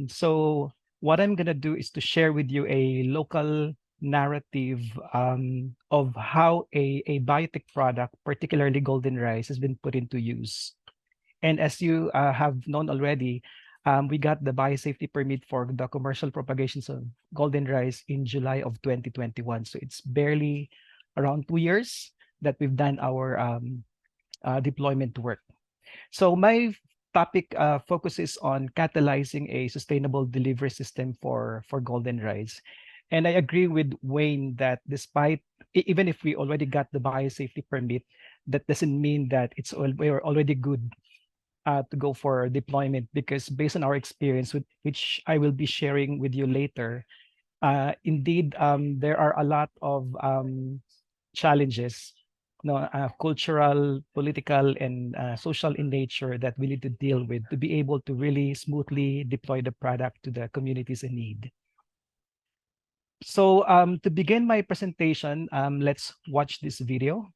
E: So what I'm going to do is to share with you a local narrative of how a biotech product, particularly golden rice, has been put into use. And as you have known already, we got the biosafety permit for the commercial propagations of golden rice in July of 2021. So it's barely around 2 years that we've done our deployment work. So my topic focuses on catalyzing a sustainable delivery system for golden rice. And I agree with Wayne that despite, even if we already got the biosafety permit, that doesn't mean that we're already good to go for deployment, because based on our experience, which I will be sharing with you later, indeed, there are a lot of challenges, cultural, political, and social in nature that we need to deal with to be able to really smoothly deploy the product to the communities in need. So to begin my presentation, let's watch this video.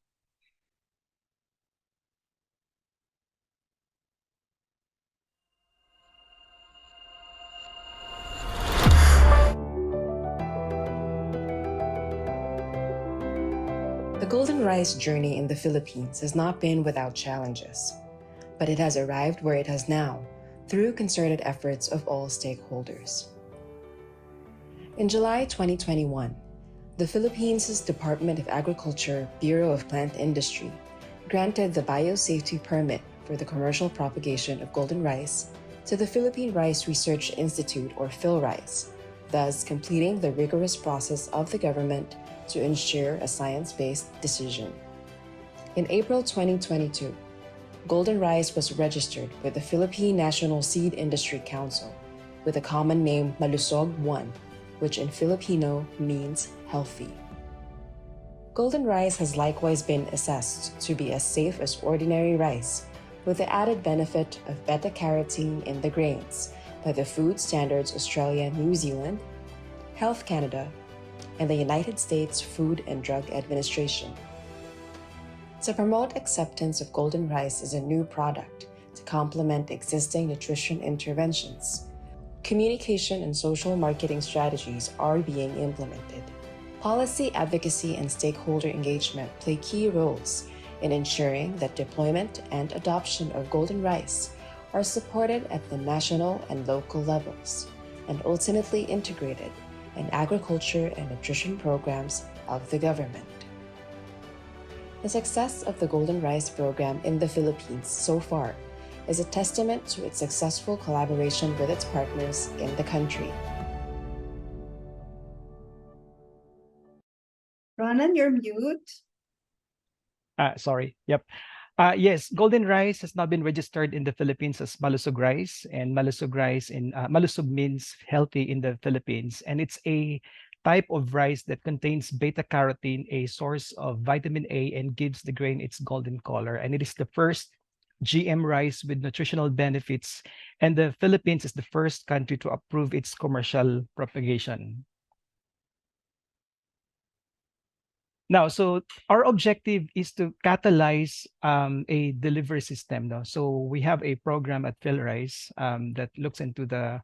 F: The golden rice journey in the Philippines has not been without challenges, but it has arrived where it has now through concerted efforts of all stakeholders. In July 2021, the Philippines' Department of Agriculture Bureau of Plant Industry granted the biosafety permit for the commercial propagation of golden rice to the Philippine Rice Research Institute, or PhilRice, thus completing the rigorous process of the government to ensure a science-based decision. In April 2022, golden rice was registered with the Philippine National Seed Industry Council with a common name Malusog 1, which in Filipino means healthy. Golden rice has likewise been assessed to be as safe as ordinary rice, with the added benefit of beta-carotene in the grains by the Food Standards Australia New Zealand, Health Canada, and the United States Food and Drug Administration. To promote acceptance of golden rice as a new product to complement existing nutrition interventions, communication and social marketing strategies are being implemented. Policy advocacy and stakeholder engagement play key roles in ensuring that deployment and adoption of golden rice are supported at the national and local levels, and ultimately integrated in agriculture and nutrition programs of the government. The success of the Golden Rice program in the Philippines so far is a testament to its successful collaboration with its partners in the country.
G: Ronan, you're mute.
E: Sorry. Yep. Yes, golden rice has now been registered in the Philippines as malusog rice, and malusog rice in malusog means healthy in the Philippines, and it's a type of rice that contains beta-carotene, a source of vitamin A, and gives the grain its golden color. And it is the first GM rice with nutritional benefits, and the Philippines is the first country to approve its commercial propagation. Now, so our objective is to catalyze a delivery system. No? So we have a program at PhilRice that looks into the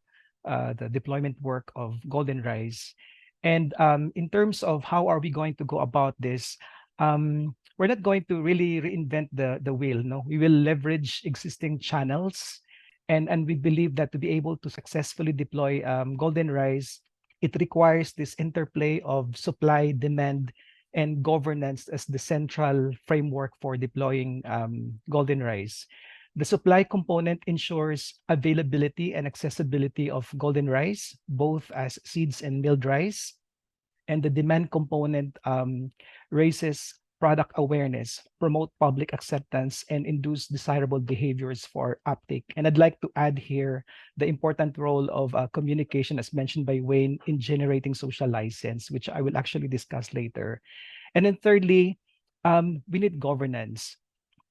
E: deployment work of golden rice. And in terms of how are we going to go about this, we're not going to really reinvent the wheel. No, we will leverage existing channels, and we believe that to be able to successfully deploy golden rice, it requires this interplay of supply, demand, and governance as the central framework for deploying golden rice. The supply component ensures availability and accessibility of golden rice, both as seeds and milled rice. And the demand component raises product awareness, promote public acceptance, and induce desirable behaviors for uptake. And I'd like to add here the important role of communication, as mentioned by Wayne, in generating social license, which I will actually discuss later. And then thirdly, we need governance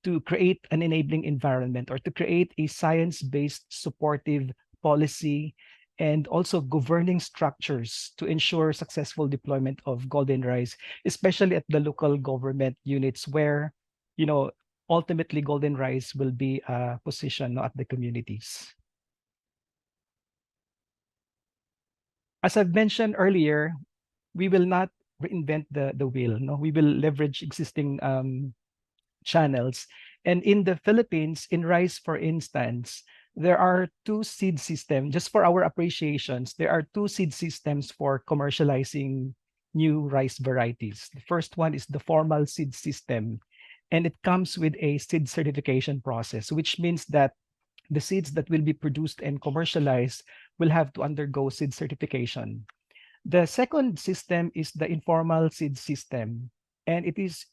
E: to create an enabling environment, or to create a science-based supportive policy and also governing structures to ensure successful deployment of golden rice, especially at the local government units where, you know, ultimately golden rice will be positioned at the communities. As I've mentioned earlier, we will not reinvent the wheel. No, we will leverage existing channels. And in the Philippines, in rice, for instance, there are two seed systems. Just for our appreciations, there are two seed systems for commercializing new rice varieties. The first one is the formal seed system, and it comes with a seed certification process, which means that the seeds that will be produced and commercialized will have to undergo seed certification. The second system is the informal seed system, and it is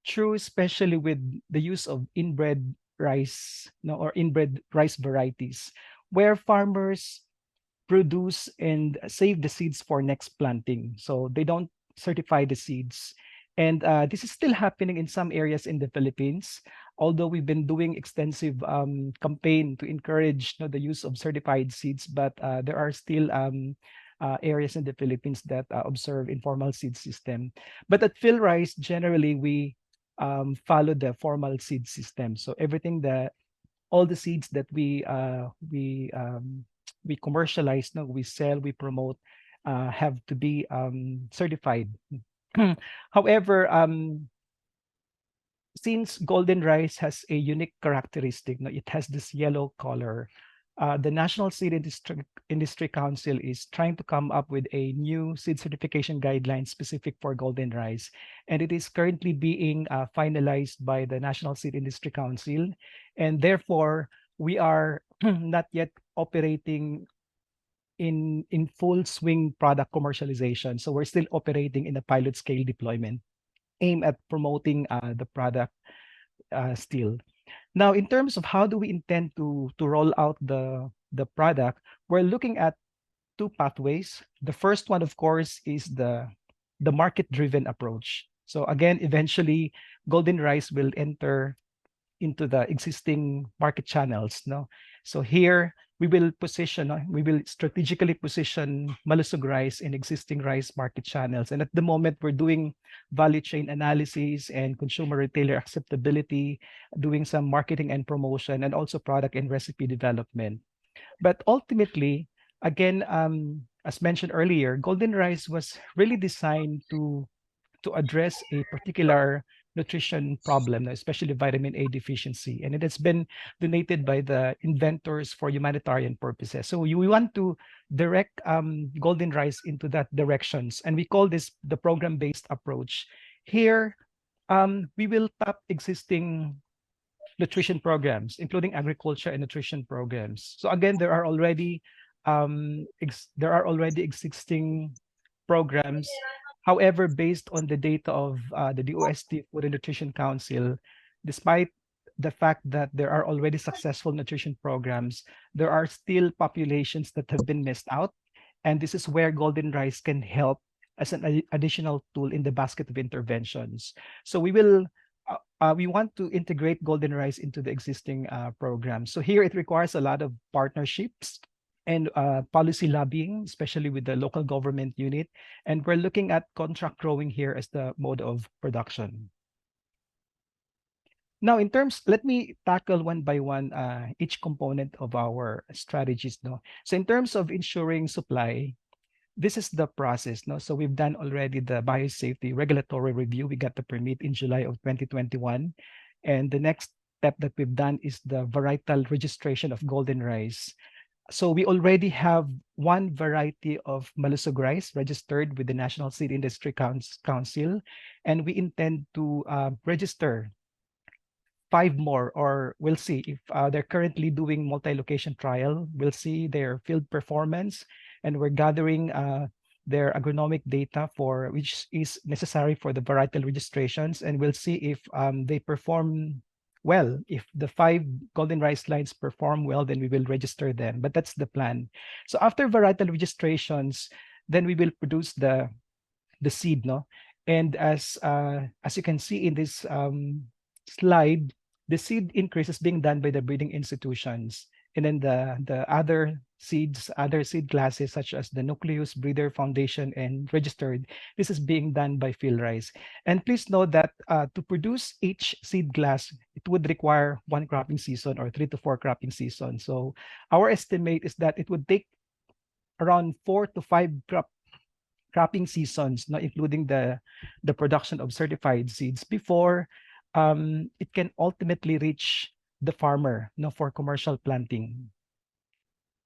E: true especially with the use of inbred rice, no, or inbred rice varieties, where farmers produce and save the seeds for next planting. So they don't certify the seeds. And this is still happening in some areas in the Philippines, although we've been doing extensive campaign to encourage, you know, the use of certified seeds, but there are still areas in the Philippines that observe informal seed system. But at PhilRice, generally we follow the formal seed system. So everything that all the seeds that we commercialize, no, we sell, we promote, have to be certified. However, since golden rice has a unique characteristic, no, it has this yellow color. The National Seed Industry Council is trying to come up with a new seed certification guideline specific for golden rice, and it is currently being finalized by the National Seed Industry Council, and therefore we are not yet operating in full swing product commercialization. So we're still operating in a pilot scale deployment, aimed at promoting the product still. Now, in terms of how do we intend to roll out the product, we're looking at two pathways. The first one, of course, is the market-driven approach. So again, eventually, golden rice will enter into the existing market channels. No, so here we will strategically position Malusog rice in existing rice market channels. And at the moment, we're doing value chain analysis and consumer retailer acceptability, doing some marketing and promotion, and also product and recipe development. But ultimately, again, as mentioned earlier, golden rice was really designed to address a particular nutrition problem, especially vitamin A deficiency, and it has been donated by the inventors for humanitarian purposes. So we want to direct golden rice into that directions, and we call this the program-based approach. Here, we will tap existing nutrition programs, including agriculture and nutrition programs. So again, there are already existing programs. However, based on the data of the DOST Food and Nutrition Council, despite the fact that there are already successful nutrition programs, there are still populations that have been missed out. And this is where golden rice can help as an additional tool in the basket of interventions. So we want to integrate golden rice into the existing programs. So here it requires a lot of partnerships and policy lobbying, especially with the local government unit. And we're looking at contract growing here as the mode of production. Now, let me tackle one by one each component of our strategies. No? So in terms of ensuring supply, this is the process. No? So we've done already the biosafety regulatory review. We got the permit in July of 2021. And the next step that we've done is the varietal registration of golden rice. So we already have one variety of Malusog rice registered with the National Seed Industry Council, and we intend to register 5 more, or we'll see if they're currently doing multi-location trial. We'll see their field performance, and we're gathering their agronomic data which is necessary for the varietal registrations, and we'll see if they perform well. If the 5 golden rice lines perform well, then we will register them. But that's the plan. So after varietal registrations, then we will produce the seed, no? And as you can see in this slide, the seed increase is being done by the breeding institutions. And then the other seed classes, such as the nucleus, breeder, foundation, and registered, this is being done by PhilRice. And please note that to produce each seed class, it would require 1 cropping season or 3 to 4 cropping seasons. So our estimate is that it would take around 4 to 5 cropping seasons, not including the production of certified seeds, before it can ultimately reach the farmer, for commercial planting.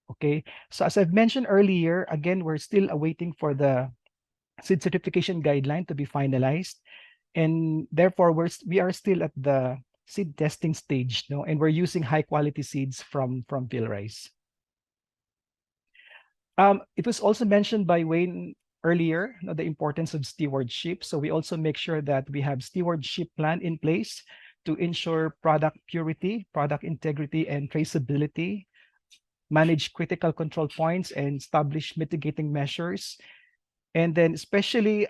E: Okay, so as I've mentioned earlier, again, we're still awaiting for the seed certification guideline to be finalized, and therefore we are still at the seed testing stage, and we're using high quality seeds from PhilRice. It was also mentioned by Wayne earlier, the importance of stewardship. So we also make sure that we have stewardship plan in place to ensure product purity, product integrity, and traceability, manage critical control points, and establish mitigating measures. And then especially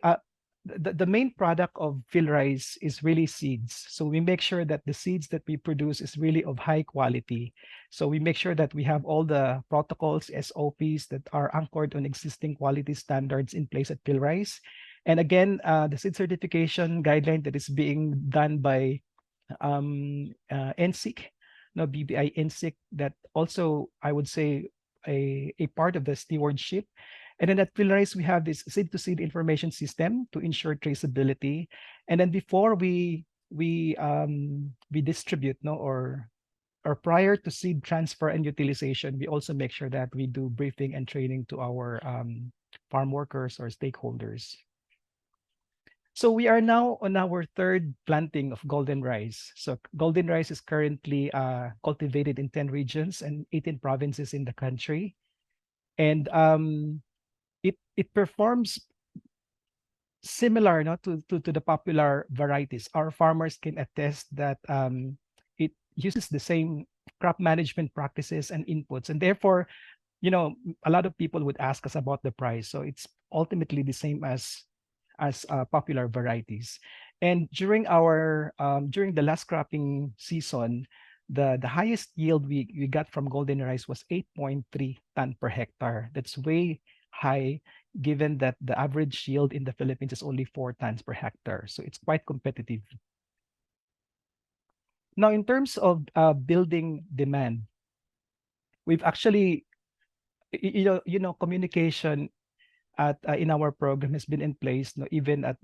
E: the main product of PhilRice is really seeds. So we make sure that the seeds that we produce is really of high quality. So we make sure that we have all the protocols, SOPs that are anchored on existing quality standards in place at Pilrice. And again, the seed certification guideline that is being done by NSIC, no, BBI NSIC, that also, I would say, a part of the stewardship. And then at Pilrice, we have this seed-to-seed information system to ensure traceability. And then before we distribute, no, or prior to seed transfer and utilization, we also make sure that we do briefing and training to our farm workers or stakeholders. So we are now on our third planting of golden rice. So golden rice is currently cultivated in 10 regions and 18 provinces in the country. And it performs similar, no, to the popular varieties. Our farmers can attest that it uses the same crop management practices and inputs. And therefore, you know, a lot of people would ask us about the price. So it's ultimately the same as popular varieties. And during the last cropping season, the highest yield we got from golden rice was 8.3 ton per hectare. That's way high, given that the average yield in the Philippines is only 4 tons per hectare. So it's quite competitive. Now, in terms of building demand, we've actually, communication in our program has been in place, no, even at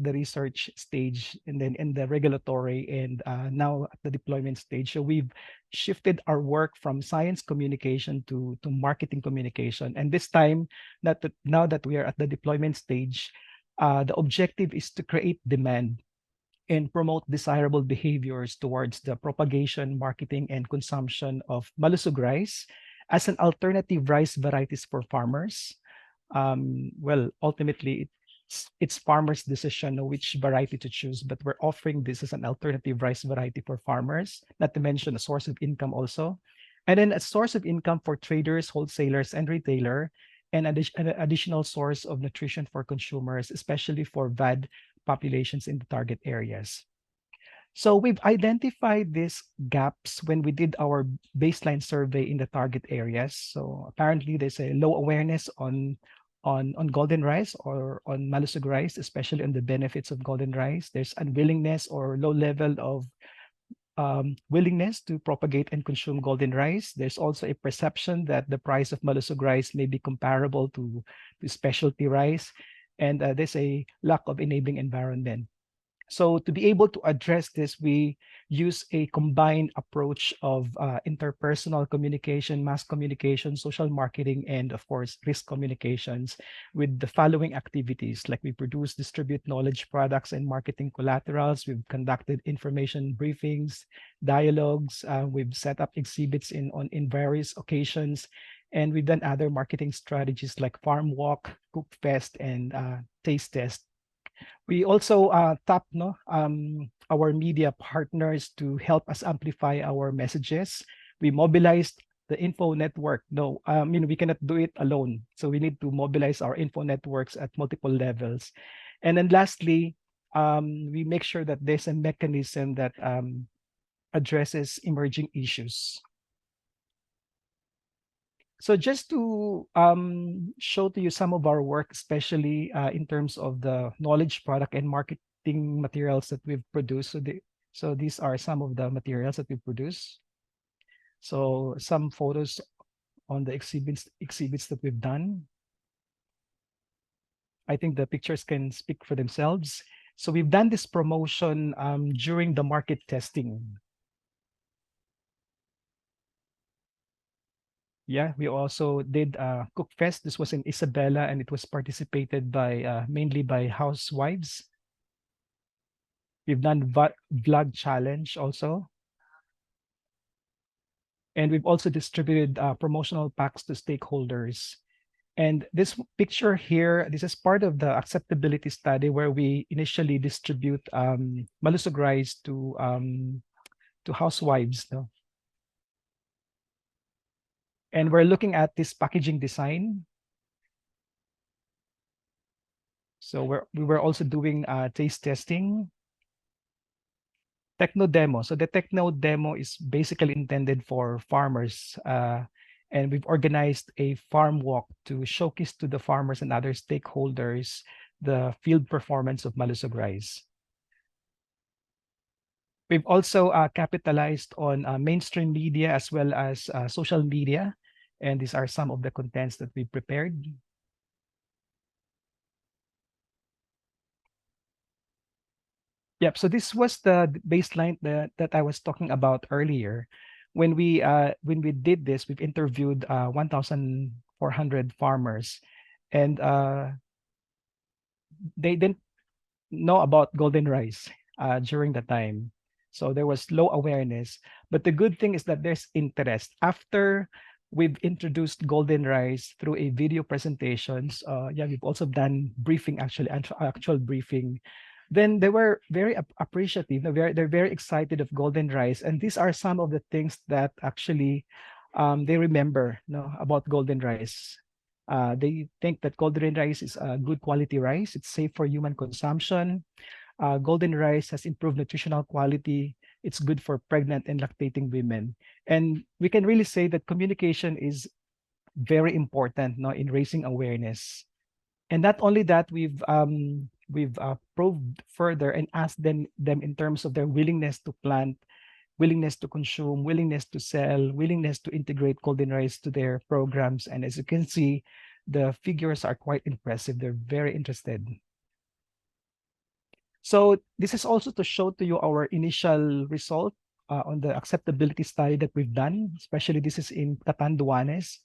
E: the research stage, and then in the regulatory, and now at the deployment stage. So we've shifted our work from science communication to marketing communication. And this time, now that we are at the deployment stage, the objective is to create demand and promote desirable behaviors towards the propagation, marketing, and consumption of malusog rice as an alternative rice varieties for farmers. Well, ultimately, it's farmers' decision which variety to choose, but we're offering this as an alternative rice variety for farmers, not to mention a source of income also. And then a source of income for traders, wholesalers, and retailer, and an additional source of nutrition for consumers, especially for VAD populations in the target areas. So we've identified these gaps when we did our baseline survey in the target areas. So apparently there's a low awareness on golden rice or on malusog rice, especially on the benefits of golden rice. There's unwillingness or low level of willingness to propagate and consume golden rice. There's also a perception that the price of malusog rice may be comparable to specialty rice, and there's a lack of enabling environment. So to be able to address this, we use a combined approach of interpersonal communication, mass communication, social marketing, and of course, risk communications with the following activities. Like we produce, distribute knowledge products and marketing collaterals. We've conducted information briefings, dialogues. We've set up exhibits in various occasions. And we've done other marketing strategies like farm walk, cook fest, and taste test. We also tap our media partners to help us amplify our messages. We mobilized the info network. No, we cannot do it alone. So we need to mobilize our info networks at multiple levels. And then lastly, we make sure that there's a mechanism that addresses emerging issues. So just to show to you some of our work, especially in terms of the knowledge product and marketing materials that we've produced. So these are some of the materials that we produce. So some photos on the exhibits that we've done. I think the pictures can speak for themselves. So we've done this promotion during the market testing. Yeah, we also did Cook Fest. This was in Isabela, and it was participated by mainly by housewives. We've done vlog challenge also. And we've also distributed promotional packs to stakeholders. And this picture here, this is part of the acceptability study where we initially distribute malusog rice to housewives. No? And we're looking at this packaging design. So we were also doing taste testing. Techno demo. So the techno demo is basically intended for farmers, and we've organized a farm walk to showcase to the farmers and other stakeholders the field performance of Malusog rice. We've also capitalized on mainstream media as well as social media, and these are some of the contents that we prepared. Yep. So this was the baseline that I was talking about earlier. When we did this, we've interviewed 1,400 farmers, and they didn't know about golden rice during the time. So there was low awareness. But the good thing is that there's interest. After we've introduced golden rice through a video presentations, yeah, we've also done briefing, actual briefing. Then they were very appreciative. They're very excited of golden rice. And these are some of the things that actually they remember, about golden rice. They think that golden rice is a good quality rice. It's safe for human consumption. Golden rice has improved nutritional quality. It's good for pregnant and lactating women. And we can really say that communication is very important, in raising awareness. And not only that, we've probed further and asked them in terms of their willingness to plant, willingness to consume, willingness to sell, willingness to integrate golden rice to their programs. And as you can see, the figures are quite impressive. They're very interested. So this is also to show to you our initial result on the acceptability study that we've done, especially this is in Catanduanes.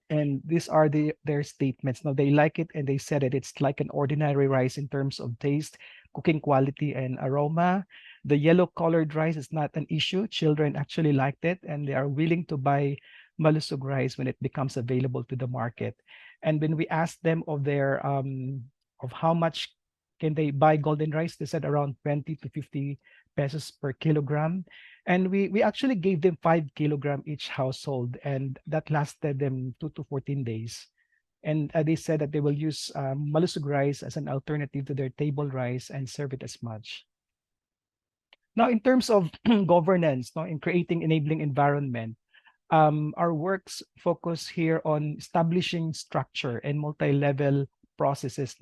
E: And these are their statements. Now, they like it and they said that it's like an ordinary rice in terms of taste, cooking quality, and aroma. The yellow colored rice is not an issue. Children actually liked it and they are willing to buy Malusog rice when it becomes available to the market. And when we asked them of their of how much can they buy golden rice, they said around 20 to 50 pesos per kilogram. And we actually gave them 5 kilogram each household, and that lasted them 2 to 14 days. And they said that they will use Malusog rice as an alternative to their table rice and serve it as much. Now, in terms of governance, in creating enabling environment, our works focus here on establishing structure and multi-level processes.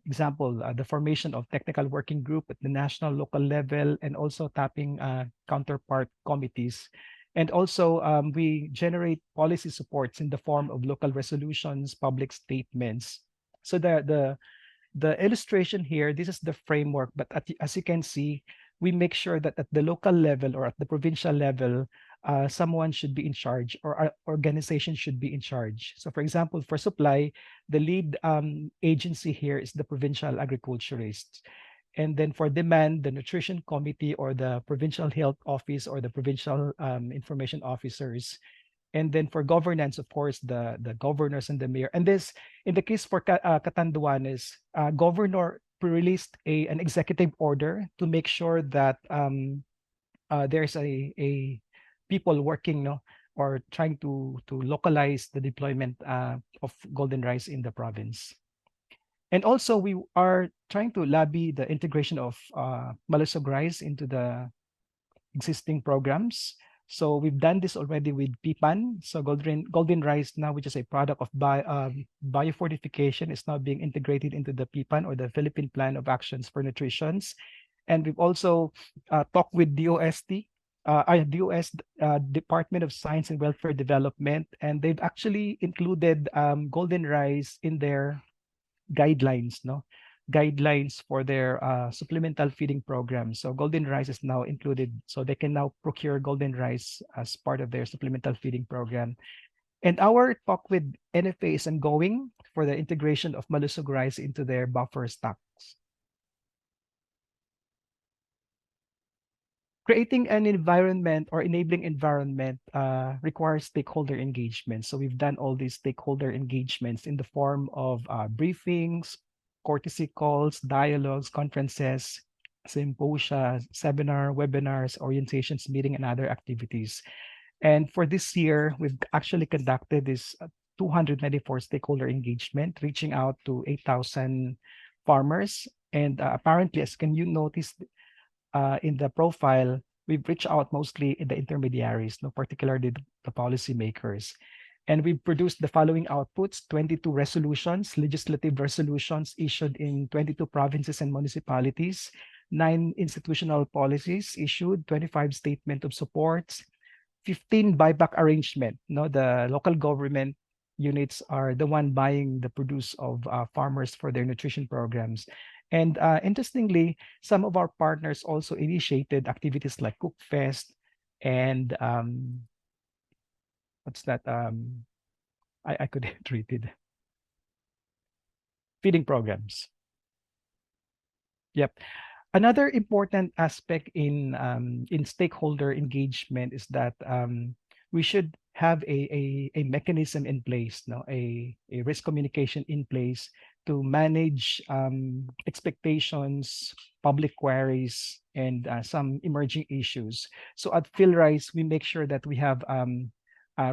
E: Example, the formation of technical working group at the national, local level, and also tapping counterpart committees. And also, we generate policy supports in the form of local resolutions, public statements. So the illustration here, this is the framework, but as you can see, we make sure that at the local level or at the provincial level, someone should be in charge, or our organization should be in charge. So for example, for supply, the lead agency here is the provincial agriculturist. And then for demand, the nutrition committee or the provincial health office or the provincial information officers. And then for governance, of course, the governors and the mayor. And this, in the case for Catanduanes, governor released an executive order to make sure that there's a people working or trying to localize the deployment of golden rice in the province. And also we are trying to lobby the integration of Malusog rice into the existing programs. So we've done this already with PPAN. So golden rice now, which is a product of biofortification, is now being integrated into the PPAN, or the Philippine Plan of Actions for Nutrition. And we've also talked with DOS Department of Science and Welfare Development, and they've actually included golden rice in their guidelines, guidelines for their supplemental feeding program. So golden rice is now included, so they can now procure golden rice as part of their supplemental feeding program. And our talk with NFA is ongoing for the integration of Malusog rice into their buffer stocks. Creating an environment or enabling environment requires stakeholder engagement. So we've done all these stakeholder engagements in the form of briefings, courtesy calls, dialogues, conferences, symposia, seminar, webinars, orientations, meeting, and other activities. And for this year, we've actually conducted this 294 stakeholder engagement, reaching out to 8,000 farmers. And apparently, as can you notice, in the profile, we've reached out mostly in the intermediaries, no, particularly the policymakers. And we've produced the following outputs: 22 resolutions, legislative resolutions issued in 22 provinces and municipalities, 9 institutional policies issued, 25 statement of supports, 15 buyback arrangement. No, the local government units are the one buying the produce of farmers for their nutrition programs. And interestingly, some of our partners also initiated activities like Cook Fest and what's that? I couldn't read it. Feeding programs. Yep. Another important aspect in stakeholder engagement is that we should have a mechanism in place, no, a risk communication in place to manage expectations, public queries, and some emerging issues. So at PhilRise, we make sure that we have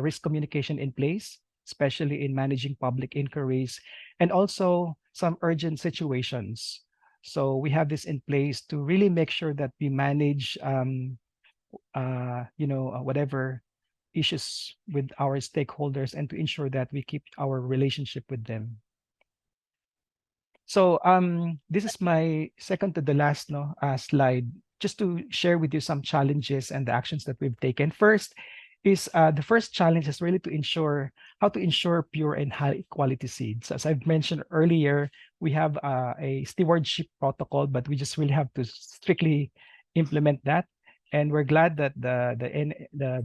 E: risk communication in place, especially in managing public inquiries, and also some urgent situations. So we have this in place to really make sure that we manage, whatever issues with our stakeholders and to ensure that we keep our relationship with them. So this is my second to the last slide, just to share with you some challenges and the actions that we've taken. First is the first challenge is really to ensure how to ensure pure and high quality seeds. As I've mentioned earlier, we have a stewardship protocol, but we just really have to strictly implement that. And we're glad that the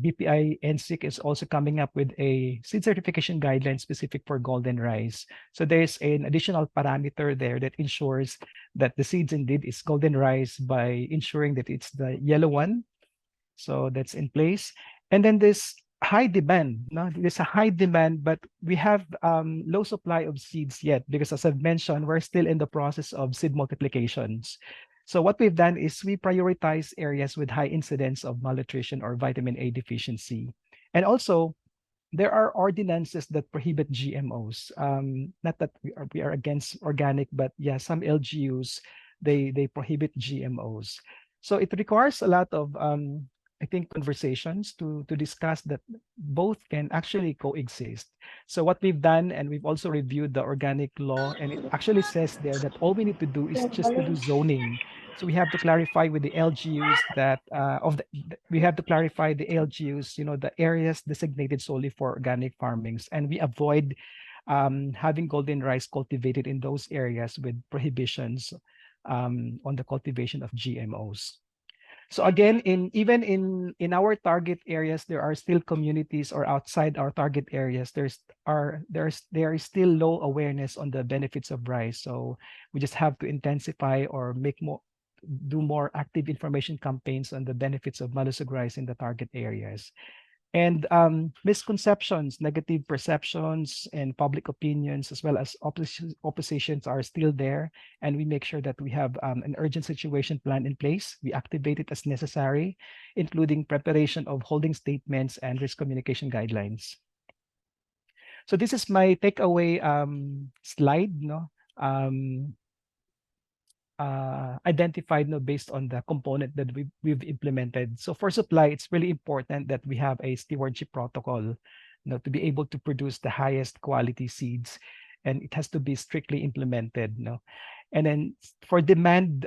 E: BPI NSIC is also coming up with a seed certification guideline specific for golden rice. So there's an additional parameter there that ensures that the seeds indeed is golden rice by ensuring that it's the yellow one. So that's in place. And then this high demand. No, there's a high demand, but we have low supply of seeds yet because, as I've mentioned, we're still in the process of seed multiplications. So what we've done is we prioritize areas with high incidence of malnutrition or vitamin A deficiency. And also, there are ordinances that prohibit GMOs. Not that we are against organic, but yeah, some LGUs, they prohibit GMOs. So it requires a lot of I think conversations to discuss that both can actually coexist. So what we've done, and we've also reviewed the organic law, and it actually says there that all we need to do is just to do zoning. So we have to clarify with the LGUs that we have to clarify the LGUs, the areas designated solely for organic farmings, and we avoid having golden rice cultivated in those areas with prohibitions on the cultivation of GMOs. So again, even in our target areas, there are still communities, or outside our target areas, there is still low awareness on the benefits of rice. So we just have to intensify or do more active information campaigns on the benefits of Malusog rice in the target areas. And misconceptions, negative perceptions, and public opinions, as well as oppositions are still there. And we make sure that we have an urgent situation plan in place. We activate it as necessary, including preparation of holding statements and risk communication guidelines. So this is my takeaway slide, identified based on the component that we've implemented. So for supply, it's really important that we have a stewardship protocol to be able to produce the highest quality seeds, and it has to be strictly implemented. And then for demand,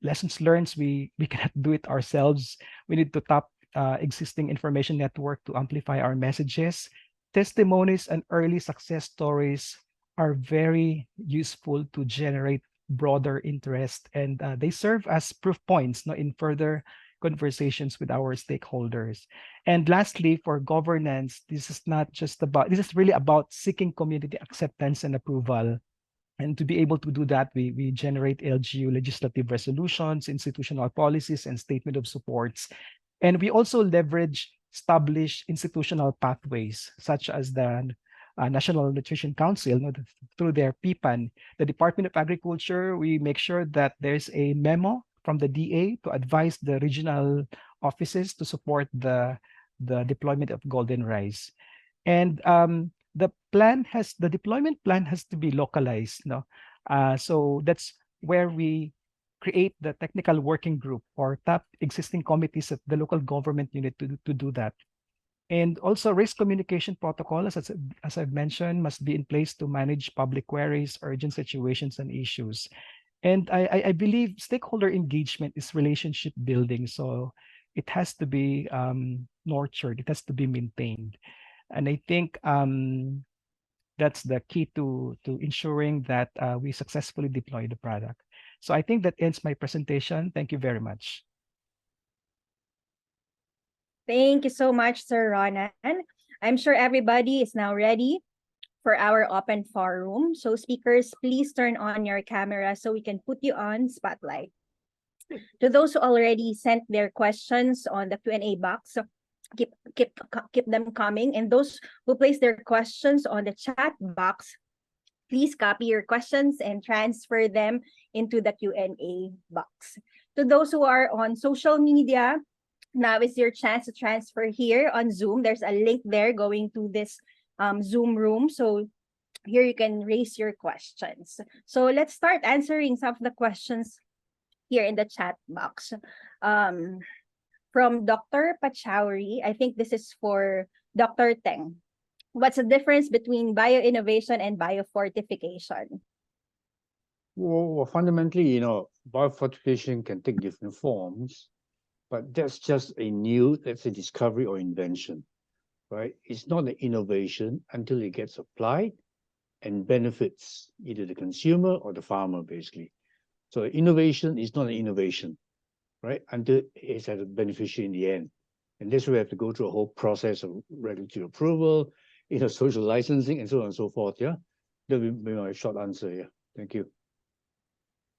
E: lessons learned, we cannot do it ourselves. We need to tap existing information network to amplify our messages. Testimonies and early success stories are very useful to generate broader interest, and they serve as proof points in further conversations with our stakeholders. And lastly, for governance, this is really about seeking community acceptance and approval. And to be able to do that, we generate LGU legislative resolutions, institutional policies, and statement of supports. And we also leverage established institutional pathways, such as the National Nutrition Council, through their PPAN. The Department of Agriculture, we make sure that there's a memo from the DA to advise the regional offices to support the deployment of golden rice. And the deployment plan has to be localized. So that's where we create the technical working group or tap existing committees at the local government unit to do that. And also risk communication protocols, as I've mentioned, must be in place to manage public queries, urgent situations, and issues. And I believe stakeholder engagement is relationship building. So it has to be nurtured, it has to be maintained. And I think that's the key to ensuring that we successfully deploy the product. So I think that ends my presentation. Thank you very much.
A: Thank you so much, Sir Ronan. I'm sure everybody is now ready for our open forum. So speakers, please turn on your camera so we can put you on spotlight. To those who already sent their questions on the Q&A box, keep them coming. And those who place their questions on the chat box, please copy your questions and transfer them into the Q&A box. To those who are on social media, now is your chance to transfer here on Zoom. There's a link there going to this Zoom room. So here you can raise your questions. So let's start answering some of the questions here in the chat box. From Dr. Pachauri, I think this is for Dr. Teng. What's the difference between bioinnovation and biofortification?
C: Well, fundamentally, biofortification can take different forms, but that's just a new, let's say, discovery or invention, right? It's not an innovation until it gets applied and benefits either the consumer or the farmer, basically. So innovation is not an innovation, right? Until it's at a beneficiary in the end. And that's where we have to go through a whole process of regulatory approval, social licensing, and so on and so forth, yeah? That will be my short answer, yeah. Thank you.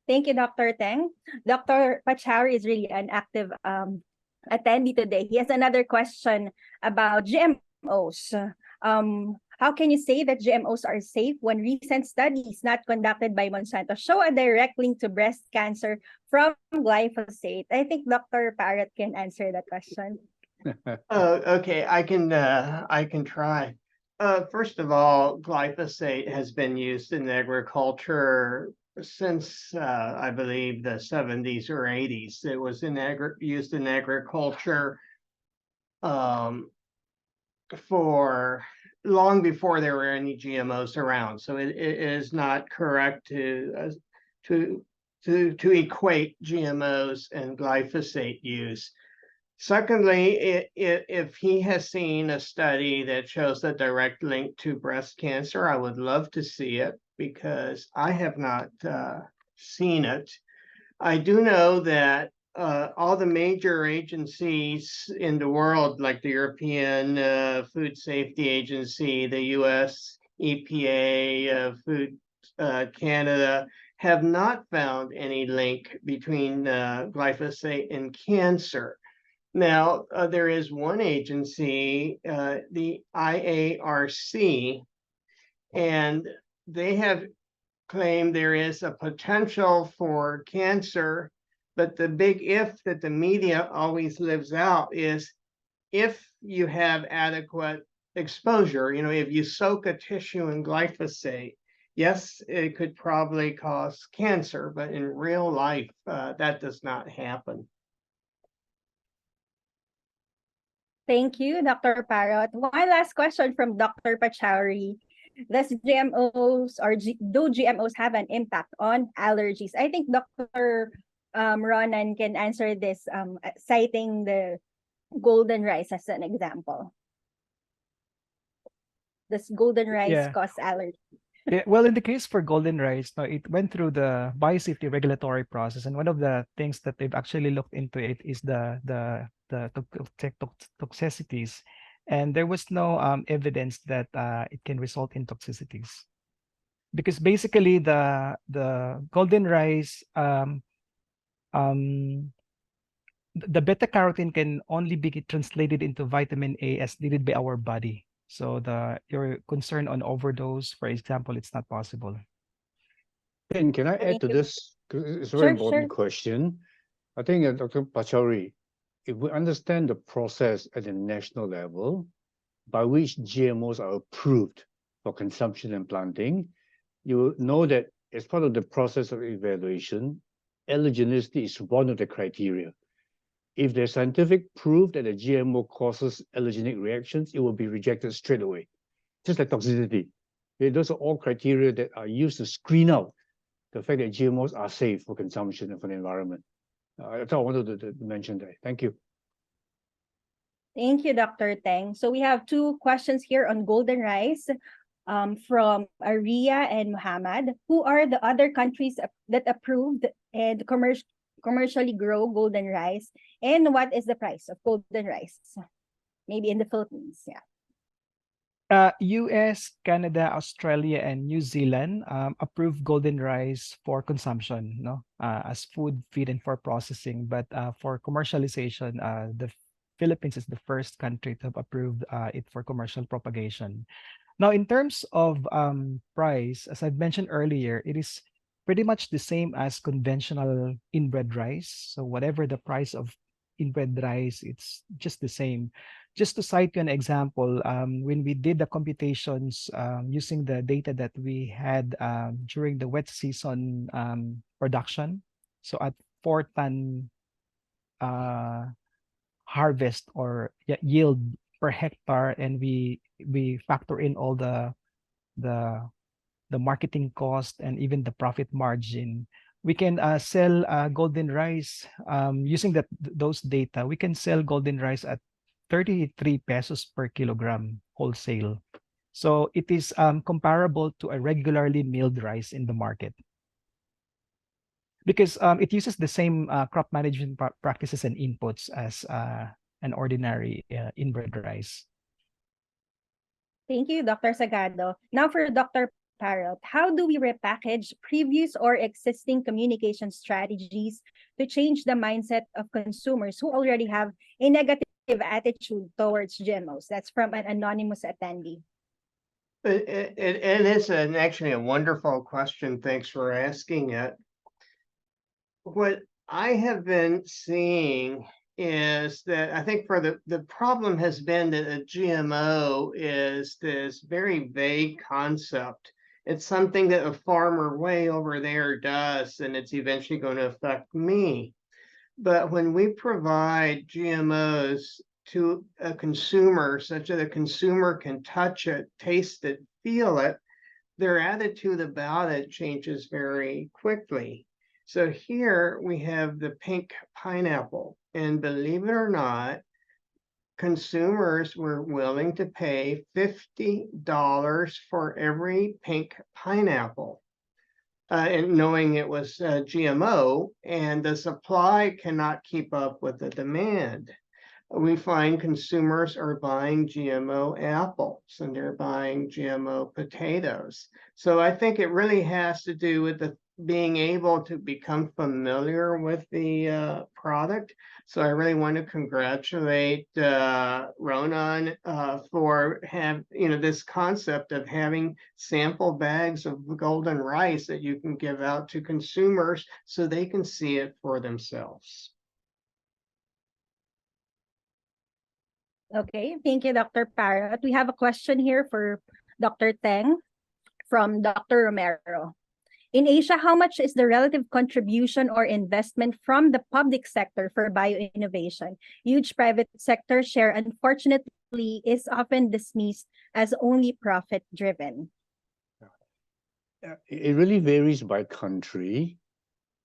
A: Thank you, Dr. Teng. Dr. Pachauri is really an active attendee today. He has another question about GMOs. How can you say that GMOs are safe when recent studies not conducted by Monsanto show a direct link to breast cancer from glyphosate? I think Dr. Parrott can answer that question.
D: Okay, I can try. First of all, glyphosate has been used in agriculture since I believe the 70s or 80s. It was used in agriculture for long before there were any GMOs around. So it is not correct to equate GMOs and glyphosate use. Secondly, if he has seen a study that shows a direct link to breast cancer, I would love to see it because I have not seen it. I do know that all the major agencies in the world, like the European Food Safety Agency, the US EPA, Food Canada, have not found any link between glyphosate and cancer. Now, there is one agency, the IARC, and they have claimed there is a potential for cancer, but the big if that the media always lives out is if you have adequate exposure, if you soak a tissue in glyphosate, yes, it could probably cause cancer, but in real life, that does not happen.
A: Thank you, Dr. Parrott. One last question from Dr. Pachauri. Do GMOs have an impact on allergies? I think Dr. Ronan can answer this, citing the golden rice as an example. Does golden rice cause allergy?
E: Yeah, well, in the case for golden rice, it went through the biosafety regulatory process, and one of the things that they've actually looked into it is the toxicities, and there was no evidence that it can result in toxicities, because basically the golden rice, the beta carotene can only be translated into vitamin A as needed by our body. So your concern on overdose, for example, it's not possible.
C: Ben, can I add to this? It's a very important question. I think, Dr. Pachauri, if we understand the process at the national level by which GMOs are approved for consumption and planting, you will know that as part of the process of evaluation, allergenicity is one of the criteria. If there's scientific proof that a GMO causes allergenic reactions, it will be rejected straight away, just like toxicity. Okay, those are all criteria that are used to screen out the fact that GMOs are safe for consumption and for the environment. That's all I wanted to mention there. Thank you.
A: Thank you, Dr. Teng. So we have two questions here on golden rice from Aria and Muhammad. Who are the other countries that approved and commercially grow golden rice? And what is the price of golden rice? Maybe in the Philippines, yeah.
E: US, Canada, Australia, and New Zealand approved golden rice for consumption, as food, feed, and for processing. But for commercialization, the Philippines is the first country to have approved it for commercial propagation. Now, in terms of price, as I've mentioned earlier, it is pretty much the same as conventional inbred rice. So whatever the price of inbred rice, it's just the same. Just to cite you an example, when we did the computations using the data that we had during the wet season production, so at 4-ton harvest or yield per hectare, and we factor in all the marketing cost and even the profit margin, we can sell golden rice using those data. We can sell golden rice at 33 pesos per kilogram wholesale. So it is comparable to a regularly milled rice in the market, because it uses the same crop management practices and inputs as an ordinary inbred rice.
A: Thank you, Dr. Sagado. Now for Dr. Parrot, how do we repackage previous or existing communication strategies to change the mindset of consumers who already have a negative attitude towards GMOs? That's from an anonymous attendee.
D: It is actually a wonderful question. Thanks for asking it. What I have been seeing is that I think for the problem has been that a GMO is this very vague concept. It's something that a farmer way over there does, and it's eventually going to affect me. But when we provide GMOs to a consumer, such that a consumer can touch it, taste it, feel it, their attitude about it changes very quickly. So here we have the pink pineapple, and believe it or not, consumers were willing to pay $50 for every pink pineapple, and knowing it was GMO, and the supply cannot keep up with the demand. We find consumers are buying GMO apples and they're buying GMO potatoes. So I think it really has to do with being able to become familiar with the product. So I really want to congratulate Ronan for this concept of having sample bags of golden rice that you can give out to consumers so they can see it for themselves.
A: Okay, thank you, Dr. Parrot. We have a question here for Dr. Teng from Dr. Romero. In Asia, how much is the relative contribution or investment from the public sector for bioinnovation? Huge private sector share, unfortunately, is often dismissed as only profit-driven.
C: It really varies by country.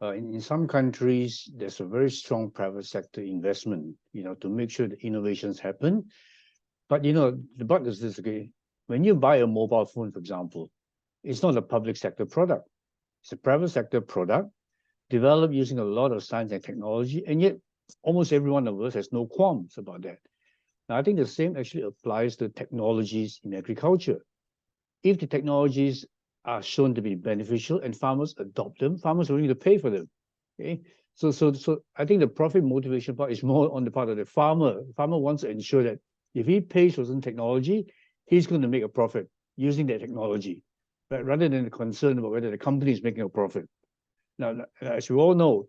C: In some countries, there's a very strong private sector investment, to make sure that innovations happen. But, the bug is this, okay? When you buy a mobile phone, for example, it's not a public sector product. It's a private sector product developed using a lot of science and technology, and yet almost every one of us has no qualms about that. Now, I think the same actually applies to technologies in agriculture. If the technologies are shown to be beneficial and farmers adopt them, farmers are willing to pay for them. Okay, so I think the profit motivation part is more on the part of the farmer. The farmer wants to ensure that if he pays for some technology, he's going to make a profit using that technology, but rather than the concern about whether the company is making a profit. Now, as we all know,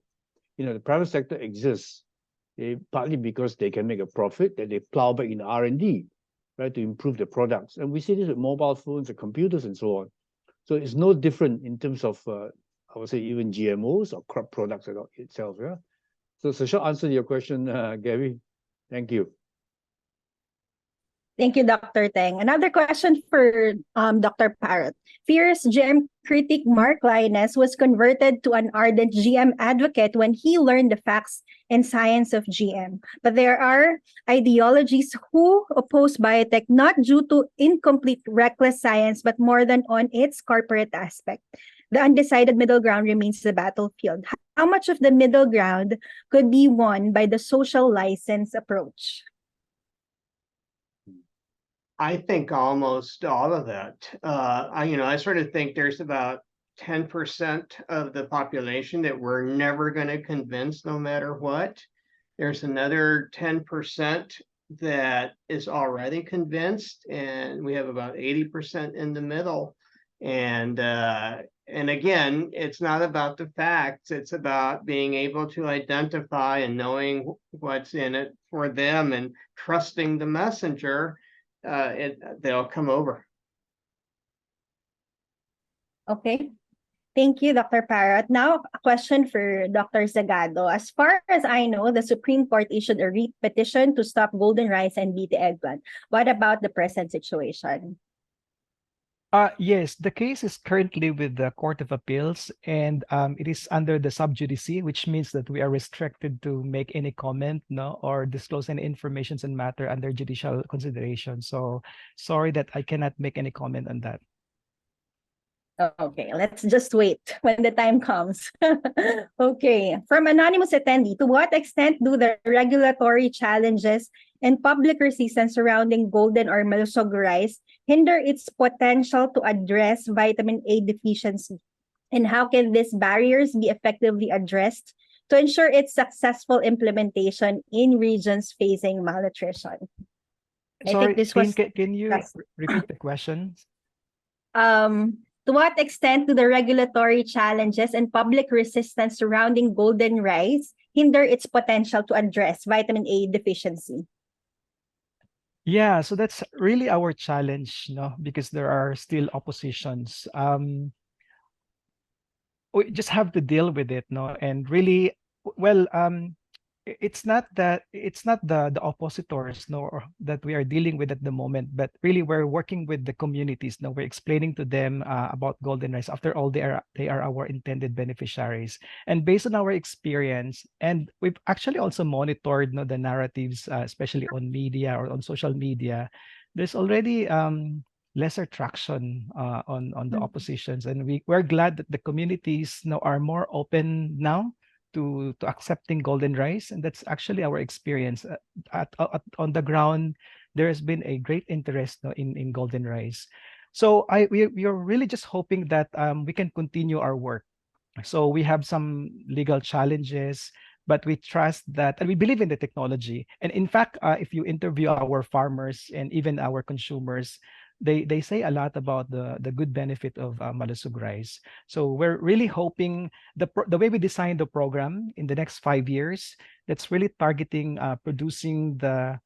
C: the private sector exists partly because they can make a profit that they plow back in R&D, right, to improve the products. And we see this with mobile phones and computers and so on. So it's no different in terms of I would say even GMOs or crop products itself. Yeah. So short answer to your question, Gary. Thank you.
A: Thank you, Dr. Teng. Another question for Dr. Parrott. Fierce GM critic Mark Linus was converted to an ardent GM advocate when he learned the facts and science of GM. But there are ideologies who oppose biotech not due to incomplete, reckless science, but more than on its corporate aspect. The undecided middle ground remains the battlefield. How much of the middle ground could be won by the social license approach?
D: I think almost all of that. I sort of think there's about 10% of the population that we're never going to convince no matter what. There's another 10% that is already convinced, and we have about 80% in the middle. And again, it's not about the facts, it's about being able to identify and knowing what's in it for them and trusting the messenger. They'll come over.
A: Okay. Thank you, Dr. Parrott. Now, a question for Dr. Zagado. As far as I know, the Supreme Court issued a writ petition to stop golden rice and BT eggplant. What about the present situation?
E: Yes, the case is currently with the Court of Appeals, and it is under the sub judice, which means that we are restricted to make any comment, or disclose any information and matter under judicial consideration. So sorry that I cannot make any comment on that.
A: Okay, let's just wait when the time comes. Okay, from anonymous attendee, to what extent do the regulatory challenges and public resistance surrounding golden or malusog rice hinder its potential to address vitamin A deficiency? And how can these barriers be effectively addressed to ensure its successful implementation in regions facing malnutrition? I
E: Sorry,
A: think this
E: Tin,
A: was
E: can you repeat the question?
A: To what extent do the regulatory challenges and public resistance surrounding golden rice hinder its potential to address vitamin A deficiency?
E: Yeah, so that's really our challenge, because there are still oppositions. We just have to deal with it, and really, well, it's not the oppositors, or that we are dealing with at the moment, but really we're working with the communities. Now we're explaining to them about golden rice. After all, they are our intended beneficiaries, and based on our experience, and we've actually also monitored the narratives, especially on media or on social media. There's already lesser traction on the oppositions, and we're glad that the communities now are more open now to accepting golden rice, and that's actually our experience on the ground. There has been a great interest in golden rice, so we are really just hoping that we can continue our work. So we have some legal challenges, but we trust that, and we believe in the technology. And in fact, if you interview our farmers and even our consumers, they say a lot about the good benefit of malusog rice. So we're really hoping the way we design the program in the next 5 years, that's really targeting producing the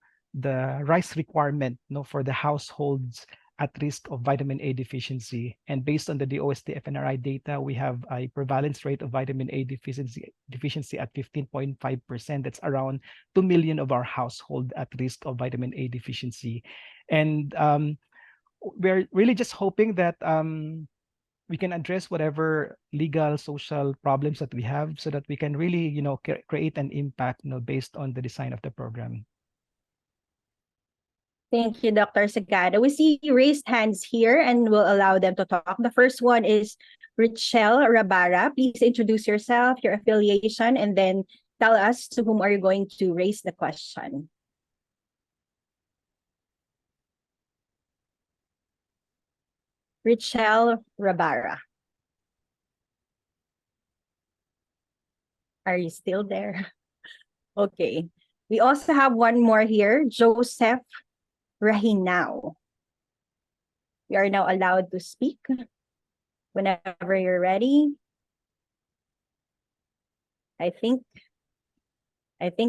E: rice requirement for the households at risk of vitamin A deficiency. And based on the DOST FNRI data, we have a prevalence rate of vitamin A deficiency at 15.5%. That's around 2 million of our household at risk of vitamin A deficiency. And we're really just hoping that we can address whatever legal, social problems that we have, so that we can really, create an impact, based on the design of the program.
A: Thank you, Dr. Sagada. We see raised hands here, and we'll allow them to talk. The first one is Richelle Rabara. Please introduce yourself, your affiliation, and then tell us to whom are you going to raise the question. Richelle Rabara. Are you still there? Okay. We also have one more here, Joseph Rahinao. You are now allowed to speak whenever you're ready. I think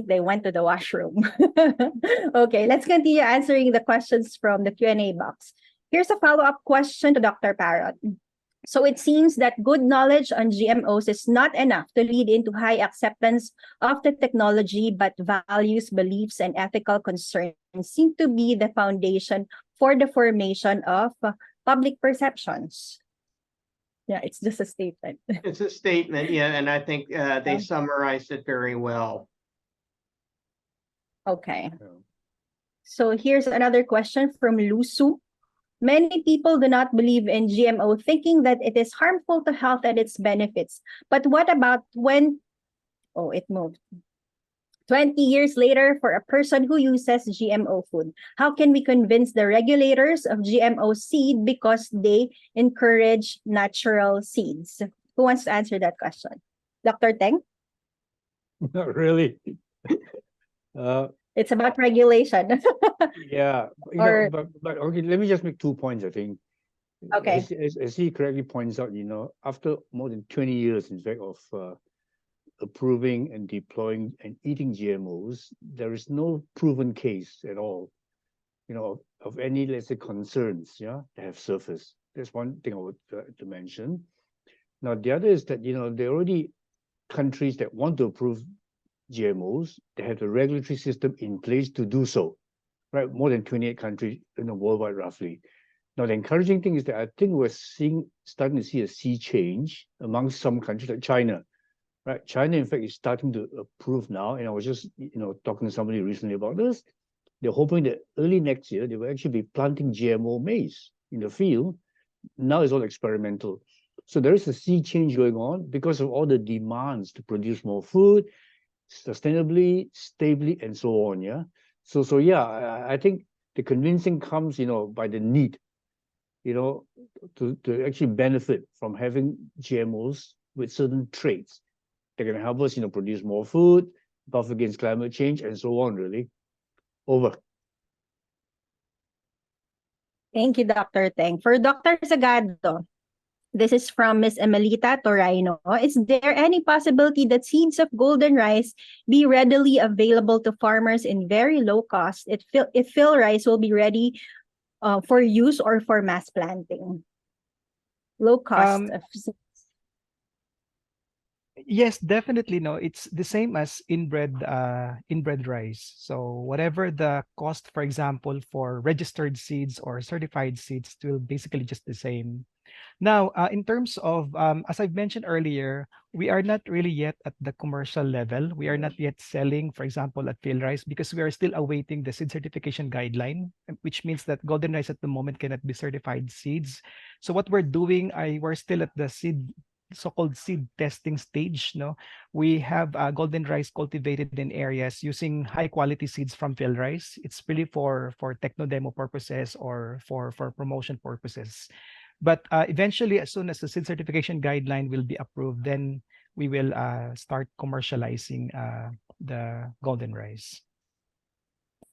A: they went to the washroom. Okay, let's continue answering the questions from the Q&A box. Here's a follow-up question to Dr. Parrott. So it seems that good knowledge on GMOs is not enough to lead into high acceptance of the technology, but values, beliefs, and ethical concerns seem to be the foundation for the formation of public perceptions. Yeah, it's just a statement.
D: It's a statement, yeah, and I think they summarized it very well.
A: Okay.
C: Yeah.
A: So here's another question from Lusu. Many people do not believe in GMO, thinking that it is harmful to health and its benefits. But what about when, oh, it moved. 20 years later, for a person who uses GMO food, how can we convince the regulators of GMO seed because they encourage natural seeds? Who wants to answer that question? Dr. Teng?
C: Not really. Uh,
A: It's about regulation.
C: yeah,
A: Or-
C: but okay, let me just make 2 points, I think.
A: Okay.
C: As he correctly points out, after more than 20 years, in fact, of approving and deploying and eating GMOs, there is no proven case at all, of any, let's say, concerns, that have surfaced. That's one thing I would to mention. Now, the other is that, there are already countries that want to approve GMOs. They have the regulatory system in place to do so, right? More than 28 countries, worldwide, roughly. Now, the encouraging thing is that I think we're starting to see a sea change amongst some countries like China, right? China, in fact, is starting to approve now. And I was just, talking to somebody recently about this. They're hoping that early next year, they will actually be planting GMO maize in the field. Now it's all experimental. So there is a sea change going on because of all the demands to produce more food, sustainably, stably, and so on. Yeah. So yeah, I think the convincing comes, by the need, to actually benefit from having GMOs with certain traits that can help us, produce more food, buff against climate change, and so on. Really. Over.
A: Thank you, Dr. Teng. For Dr. Sagado, this is from Ms. Emelita Torino. Is there any possibility that seeds of golden rice be readily available to farmers in very low cost if fill rice will be ready for use or for mass planting? Low cost of seeds.
E: Yes, definitely. No, it's the same as inbred rice. So whatever the cost, for example, for registered seeds or certified seeds, will basically just the same. Now, in terms of, as I've mentioned earlier, we are not really yet at the commercial level. We are not yet selling, for example, at field rice because we are still awaiting the seed certification guideline, which means that golden rice at the moment cannot be certified seeds. So what we're doing, we're still at the so-called seed testing stage. No, we have golden rice cultivated in areas using high quality seeds from field rice. It's really for techno demo purposes or for promotion purposes. But eventually, as soon as the seed certification guideline will be approved, then we will start commercializing the golden rice.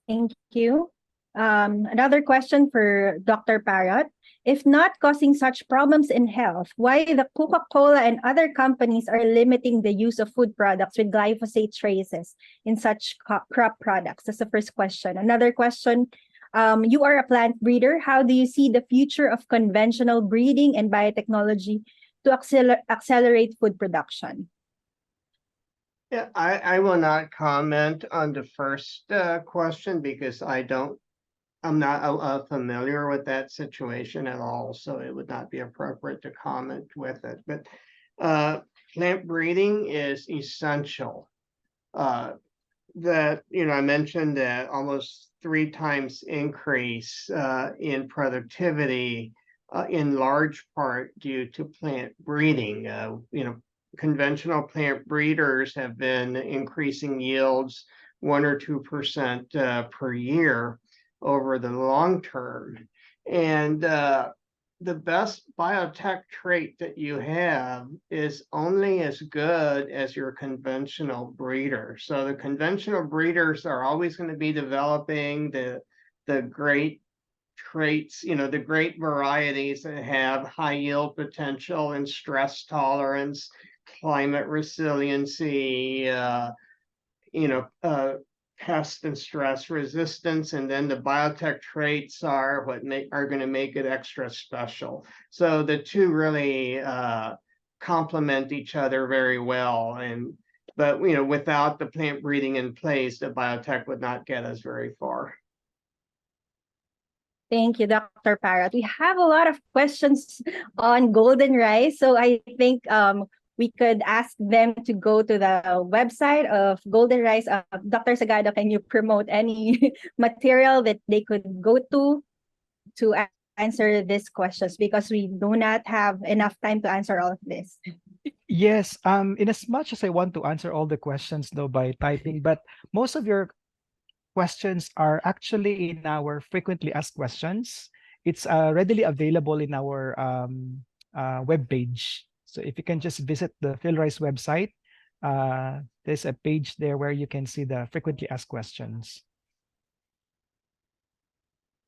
A: Thank you. Another question for Dr. Parrot. If not causing such problems in health, why the Coca-Cola and other companies are limiting the use of food products with glyphosate traces in such crop products? That's the first question. Another question, you are a plant breeder. How do you see the future of conventional breeding and biotechnology to accelerate food production?
D: Yeah, I will not comment on the first question because I'm not familiar with that situation at all, so it would not be appropriate to comment with it. But plant breeding is essential. I mentioned that almost 3 times increase in productivity, in large part due to plant breeding. Conventional plant breeders have been increasing yields 1 or 2% per year over the long term. And the best biotech trait that you have is only as good as your conventional breeder. So the conventional breeders are always going to be developing the great traits, the great varieties that have high yield potential and stress tolerance, climate resiliency, pest and stress resistance, and then the biotech traits are what are going to make it extra special. So the two really complement each other very well. But without the plant breeding in place, the biotech would not get us very far.
A: Thank you, Dr. Parrott. We have a lot of questions on golden rice, so I think we could ask them to go to the website of golden rice. Dr. Sagado, can you promote any material that they could go to answer these questions, because we do not have enough time to answer all of this?
E: Yes, in as much as I want to answer all the questions though by typing, but most of your questions are actually in our frequently asked questions. It's readily available in our web page. So if you can just visit the PhilRice website, there's a page there where you can see the frequently asked questions.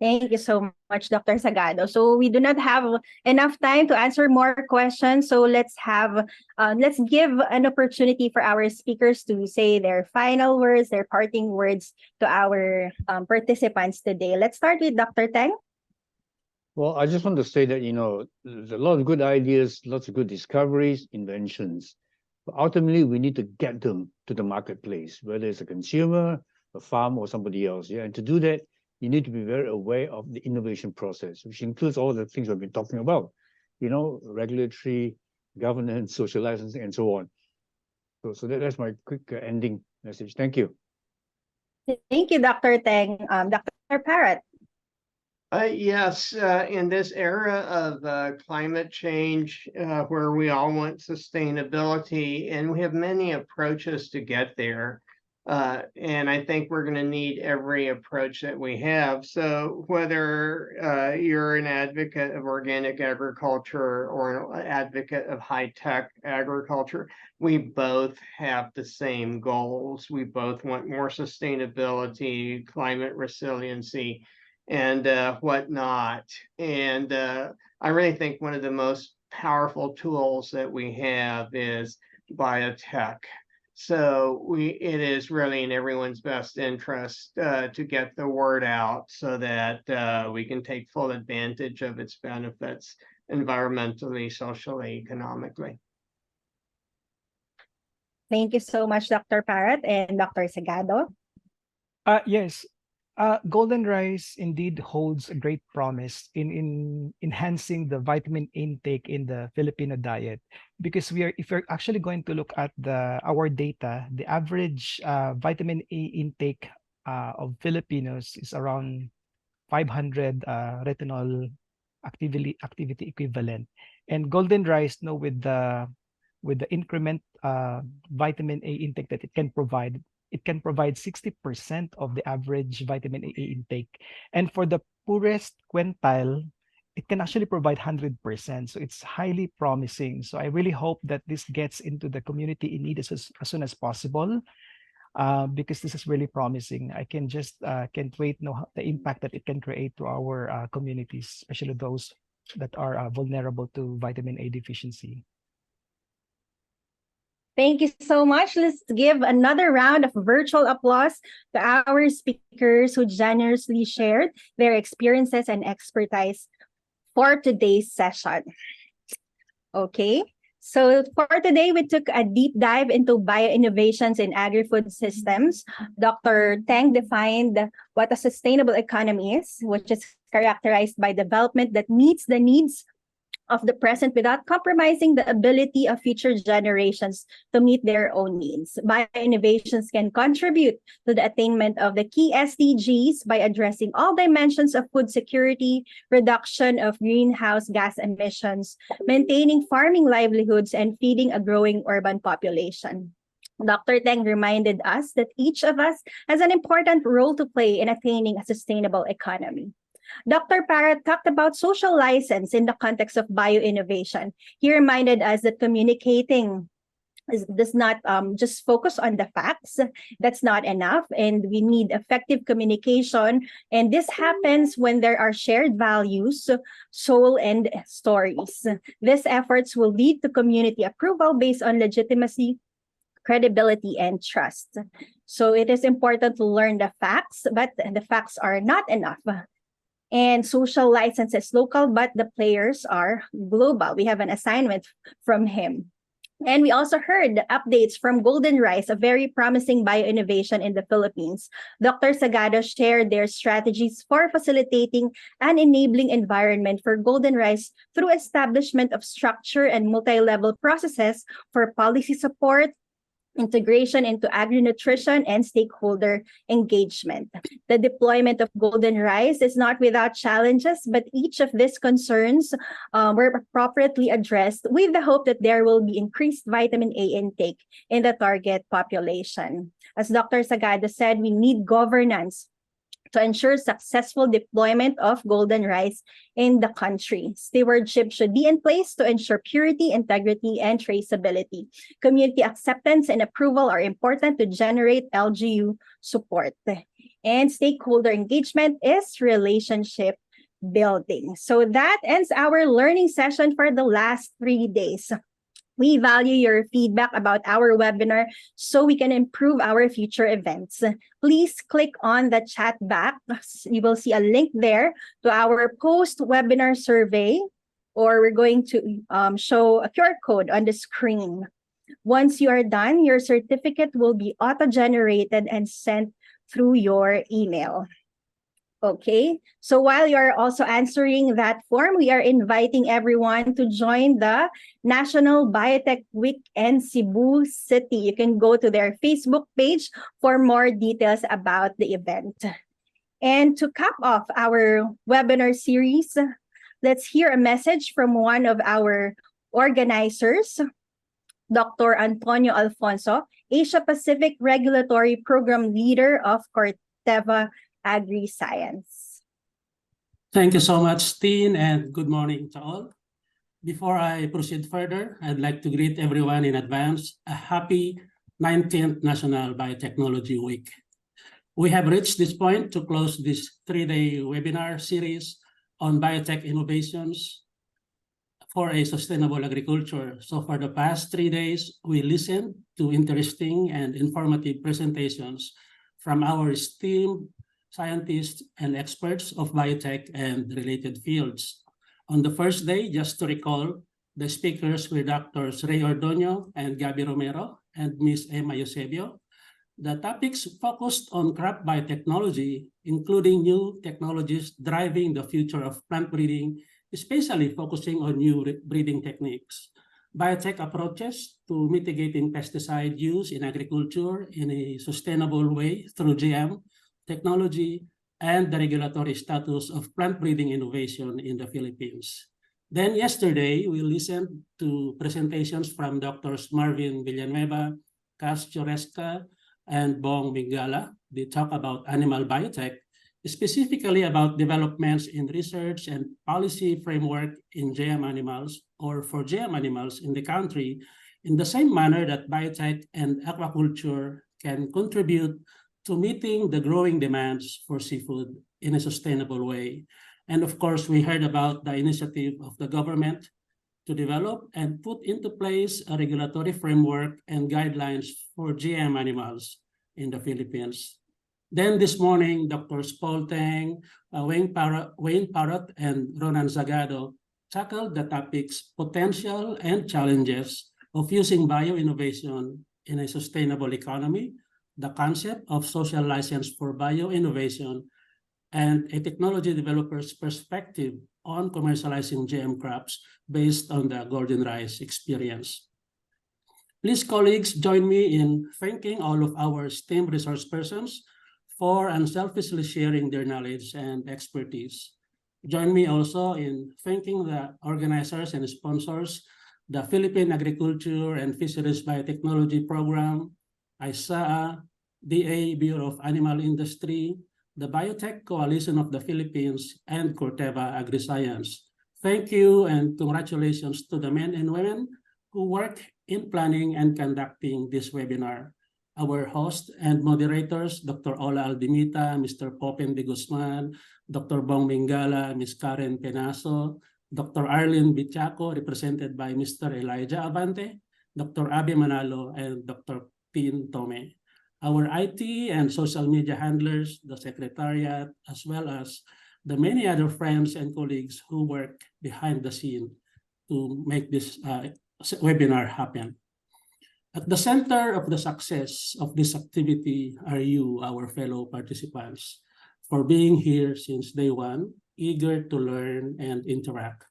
A: Thank you so much, Dr. Sagado. So we do not have enough time to answer more questions. So let's give an opportunity for our speakers to say their final words, their parting words to our participants today. Let's start with Dr. Teng.
C: Well, I just want to say that, there's a lot of good ideas, lots of good discoveries, inventions. But ultimately, we need to get them to the marketplace, whether it's a consumer, a farm, or somebody else. Yeah, and to do that, you need to be very aware of the innovation process, which includes all the things we've been talking about, regulatory, governance, social licensing, and so on. So that's my quick ending message. Thank you.
A: Thank you, Dr. Teng. Dr. Parrott.
D: Yes, in this era of climate change, where we all want sustainability, and we have many approaches to get there. And I think we're going to need every approach that we have. So whether you're an advocate of organic agriculture or an advocate of high-tech agriculture, we both have the same goals. We both want more sustainability, climate resiliency, and whatnot. And I really think one of the most powerful tools that we have is biotech. So it is really in everyone's best interest to get the word out so that we can take full advantage of its benefits environmentally, socially, economically.
A: Thank you so much, Dr. Parrott and Dr. Sagado.
E: Yes, golden rice indeed holds a great promise in enhancing the vitamin intake in the Filipino diet, because if we're actually going to look at our data, the average vitamin A intake of Filipinos is around 500 retinol activity equivalent, and golden rice, with the increment vitamin A intake that it can provide 60% of the average vitamin A intake. And for the poorest quintile, it can actually provide 100%. So it's highly promising. So I really hope that this gets into the community in need as soon as possible, because this is really promising. I can just can't wait to know the impact that it can create to our communities, especially those that are vulnerable to vitamin A deficiency.
A: Thank you so much. Let's give another round of virtual applause to our speakers who generously shared their experiences and expertise for today's session. Okay, so for today, we took a deep dive into bioinnovations in agri-food systems. Dr. Teng defined what a sustainable economy is, which is characterized by development that meets the needs of the present without compromising the ability of future generations to meet their own needs. Bioinnovations can contribute to the attainment of the key SDGs by addressing all dimensions of food security, reduction of greenhouse gas emissions, maintaining farming livelihoods, and feeding a growing urban population. Dr. Teng reminded us that each of us has an important role to play in attaining a sustainable economy. Dr. Parrott talked about social license in the context of bioinnovation. He reminded us that communicating does not just focus on the facts. That's not enough, and we need effective communication. And this happens when there are shared values, soul, and stories. These efforts will lead to community approval based on legitimacy, credibility, and trust. So it is important to learn the facts, but the facts are not enough. And social license is local, but the players are global. We have an assignment from him. And we also heard updates from Golden Rice, a very promising bio-innovation in the Philippines. Dr. Sagado shared their strategies for facilitating an enabling environment for Golden Rice through establishment of structure and multi-level processes for policy support, integration into agri-nutrition, and stakeholder engagement. The deployment of Golden Rice is not without challenges, but each of these concerns were appropriately addressed with the hope that there will be increased vitamin A intake in the target population. As Dr. Sagado said, we need governance to ensure successful deployment of Golden Rice in the country. Stewardship should be in place to ensure purity, integrity, and traceability. Community acceptance and approval are important to generate LGU support. And stakeholder engagement is relationship building. So that ends our learning session for the last 3 days. We value your feedback about our webinar so we can improve our future events. Please click on the chat box. You will see a link there to our post-webinar survey, or we're going to show a QR code on the screen. Once you are done, your certificate will be auto-generated and sent through your email. Okay, so while you're also answering that form, we are inviting everyone to join the National Biotech Week in Cebu City. You can go to their Facebook page for more details about the event. And to cap off our webinar series, let's hear a message from one of our organizers, Dr. Antonio Alfonso, Asia Pacific Regulatory Program Leader of Corteva Agriscience.
H: Thank you so much, Teen, and good morning to all. Before I proceed further, I'd like to greet everyone in advance a happy 19th National Biotechnology Week. We have reached this point to close this 3-day webinar series on biotech innovations for a sustainable agriculture. So for the past 3 days, we listened to interesting and informative presentations from our esteemed scientists and experts of biotech and related fields. On the first day, just to recall, the speakers were Drs. Ray Ordoño and Gabby Romero and Ms. Emma Eusebio. The topics focused on crop biotechnology, including new technologies driving the future of plant breeding, especially focusing on new breeding techniques, biotech approaches to mitigating pesticide use in agriculture in a sustainable way through GM technology, and the regulatory status of plant breeding innovation in the Philippines. Then yesterday, we listened to presentations from Drs. Marvin Villanueva, Cas Choresca, and Bong Mingala. They talk about animal biotech, specifically about developments in research and policy framework in GM animals, or for GM animals in the country, in the same manner that biotech and aquaculture can contribute to meeting the growing demands for seafood in a sustainable way. And of course, we heard about the initiative of the government to develop and put into place a regulatory framework and guidelines for GM animals in the Philippines. Then this morning, Drs. Paul Teng, Wayne Parrott, and Ronan Zagado tackled the topics potential and challenges of using bioinnovation in a sustainable economy, the concept of social license for bioinnovation, and a technology developer's perspective on commercializing GM crops based on the Golden Rice experience. Please, colleagues, join me in thanking all of our esteemed resource persons for unselfishly sharing their knowledge and expertise. Join me also in thanking the organizers and sponsors, the Philippine Agriculture and Fisheries Biotechnology Program, ISAAA, DA Bureau of Animal Industry, the Biotech Coalition of the Philippines, and Corteva Agriscience. Thank you and congratulations to the men and women who work in planning and conducting this webinar. Our host and moderators, Dr. Ola Aldimita, Mr. Popen de Guzman, Dr. Bong Mingala, Ms. Karen Penaso, Dr. Arlene Bichaco, represented by Mr. Elijah Abante, Dr. Abe Manalo, and Dr. Tin Tome. our IT and social media handlers, the secretariat, as well as the many other friends and colleagues who work behind the scene to make this webinar happen. At the center of the success of this activity are you, our fellow participants, for being here since day one, eager to learn and interact.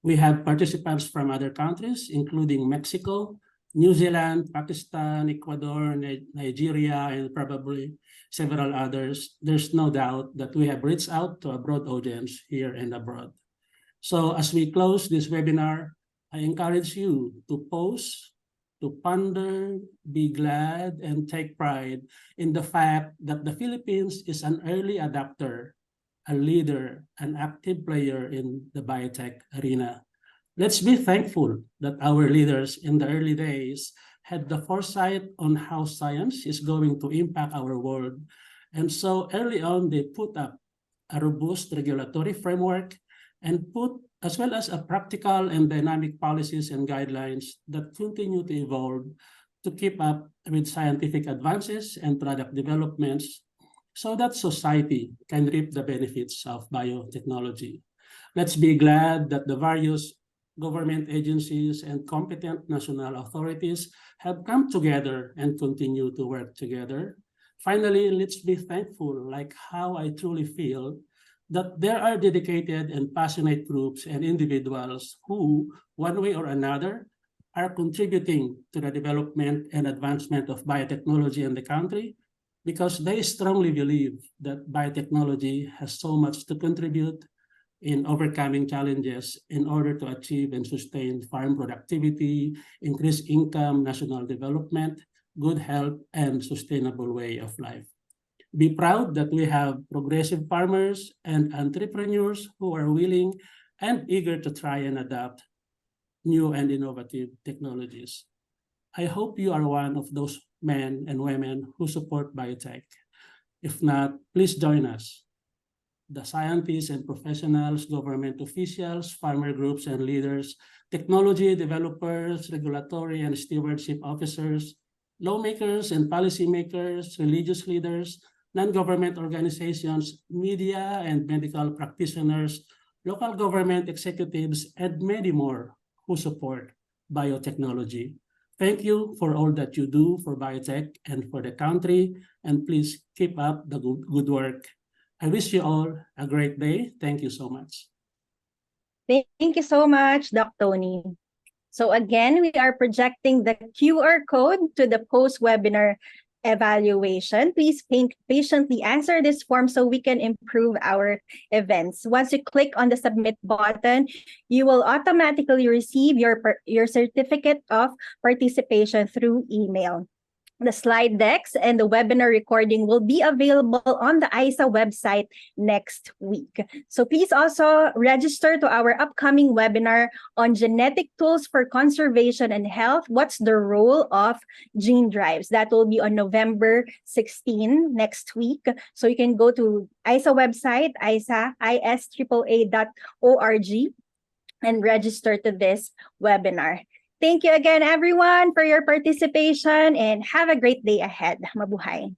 H: We have participants from other countries, including Mexico, New Zealand, Pakistan, Ecuador, Nigeria, and probably several others. There's no doubt that we have reached out to a broad audience here and abroad. So as we close this webinar, I encourage you to pause, to ponder, be glad, and take pride in the fact that the Philippines is an early adopter, a leader, an active player in the biotech arena. Let's be thankful that our leaders in the early days had the foresight on how science is going to impact our world. And so early on, they put up a robust regulatory framework and put as well as a practical and dynamic policies and guidelines that continue to evolve to keep up with scientific advances and product developments so that society can reap the benefits of biotechnology. Let's be glad that the various government agencies and competent national authorities have come together and continue to work together. Finally, let's be thankful, like how I truly feel, that there are dedicated and passionate groups and individuals who, one way or another, are contributing to the development and advancement of biotechnology in the country because they strongly believe that biotechnology has so much to contribute in overcoming challenges in order to achieve and sustain farm productivity, increase income, national development, good health, and sustainable way of life. Be proud that we have progressive farmers and entrepreneurs who are willing and eager to try and adapt new and innovative technologies. I hope you are one of those men and women who support biotech. If not, please join us. The scientists and professionals, government officials, farmer groups and leaders, technology developers, regulatory and stewardship officers, lawmakers and policymakers, religious leaders, non-government organizations, media and medical practitioners, local government executives, and many more who support biotechnology. Thank you for all that you do for biotech and for the country, and please keep up the good work. I wish you all a great day. Thank you so much.
A: Thank you so much, Doc Tony. So again, we are projecting the QR code to the post-webinar evaluation. Please patiently answer this form so we can improve our events. Once you click on the submit button, you will automatically receive your certificate of participation through email. The slide decks and the webinar recording will be available on the ISAAA website next week. So please also register to our upcoming webinar on genetic tools for conservation and health. What's the role of gene drives? That will be on November 16 next week. So you can go to ISAAA website, ISAAA.org, and register to this webinar. Thank you again, everyone, for your participation, and have a great day ahead. Mabuhay.